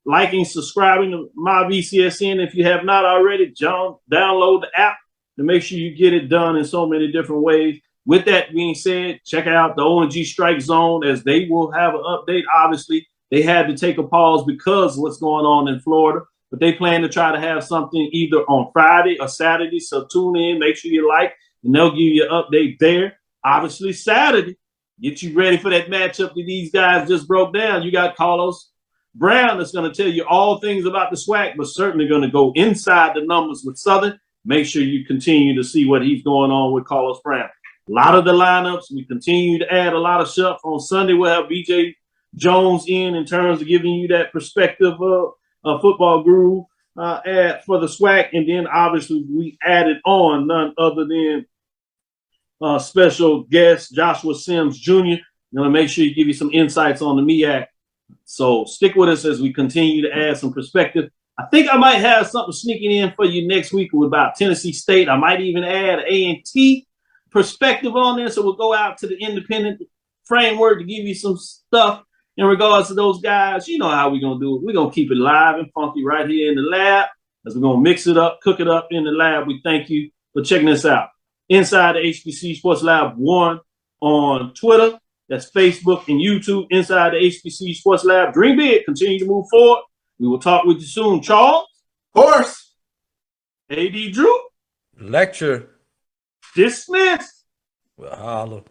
liking, subscribing to my BCSN. If you have not already, download the app to make sure you get it done in so many different ways. With that being said, check out the ONG Strike Zone, as they will have an update. Obviously, they had to take a pause because of what's going on in Florida, but they plan to try to have something either on Friday or Saturday. So tune in, make sure you like, and they'll give you an update there. Obviously, Saturday, get you ready for that matchup that these guys just broke down. You got Carlos Brown that's going to tell you all things about the SWAC, but certainly going to go inside the numbers with Southern. Make sure you continue to see what he's going on with Carlos Brown. A lot of the lineups, we continue to add a lot of stuff. On Sunday, we'll have BJ Jones in terms of giving you that perspective of football groove for the SWAC. And then obviously we added on none other than special guest Joshua Sims Jr. I'm going to make sure you give you some insights on the MEAC. So stick with us as we continue to add some perspective. I think I might have something sneaking in for you next week about Tennessee State. I might even add an A&T perspective on this. So we'll go out to the independent framework to give you some stuff in regards to those guys. You know how we're going to do it. We're going to keep it live and funky right here in the lab as we're going to mix it up, cook it up in the lab. We thank you for checking us out. Inside the HBCU Sports Lab 1 on Twitter. That's Facebook and YouTube. Inside the HBCU Sports Lab. Dream big. Continue to move forward. We will talk with you soon. Charles. Horse. AD Drew. Lecture. Dismissed. Well, holla.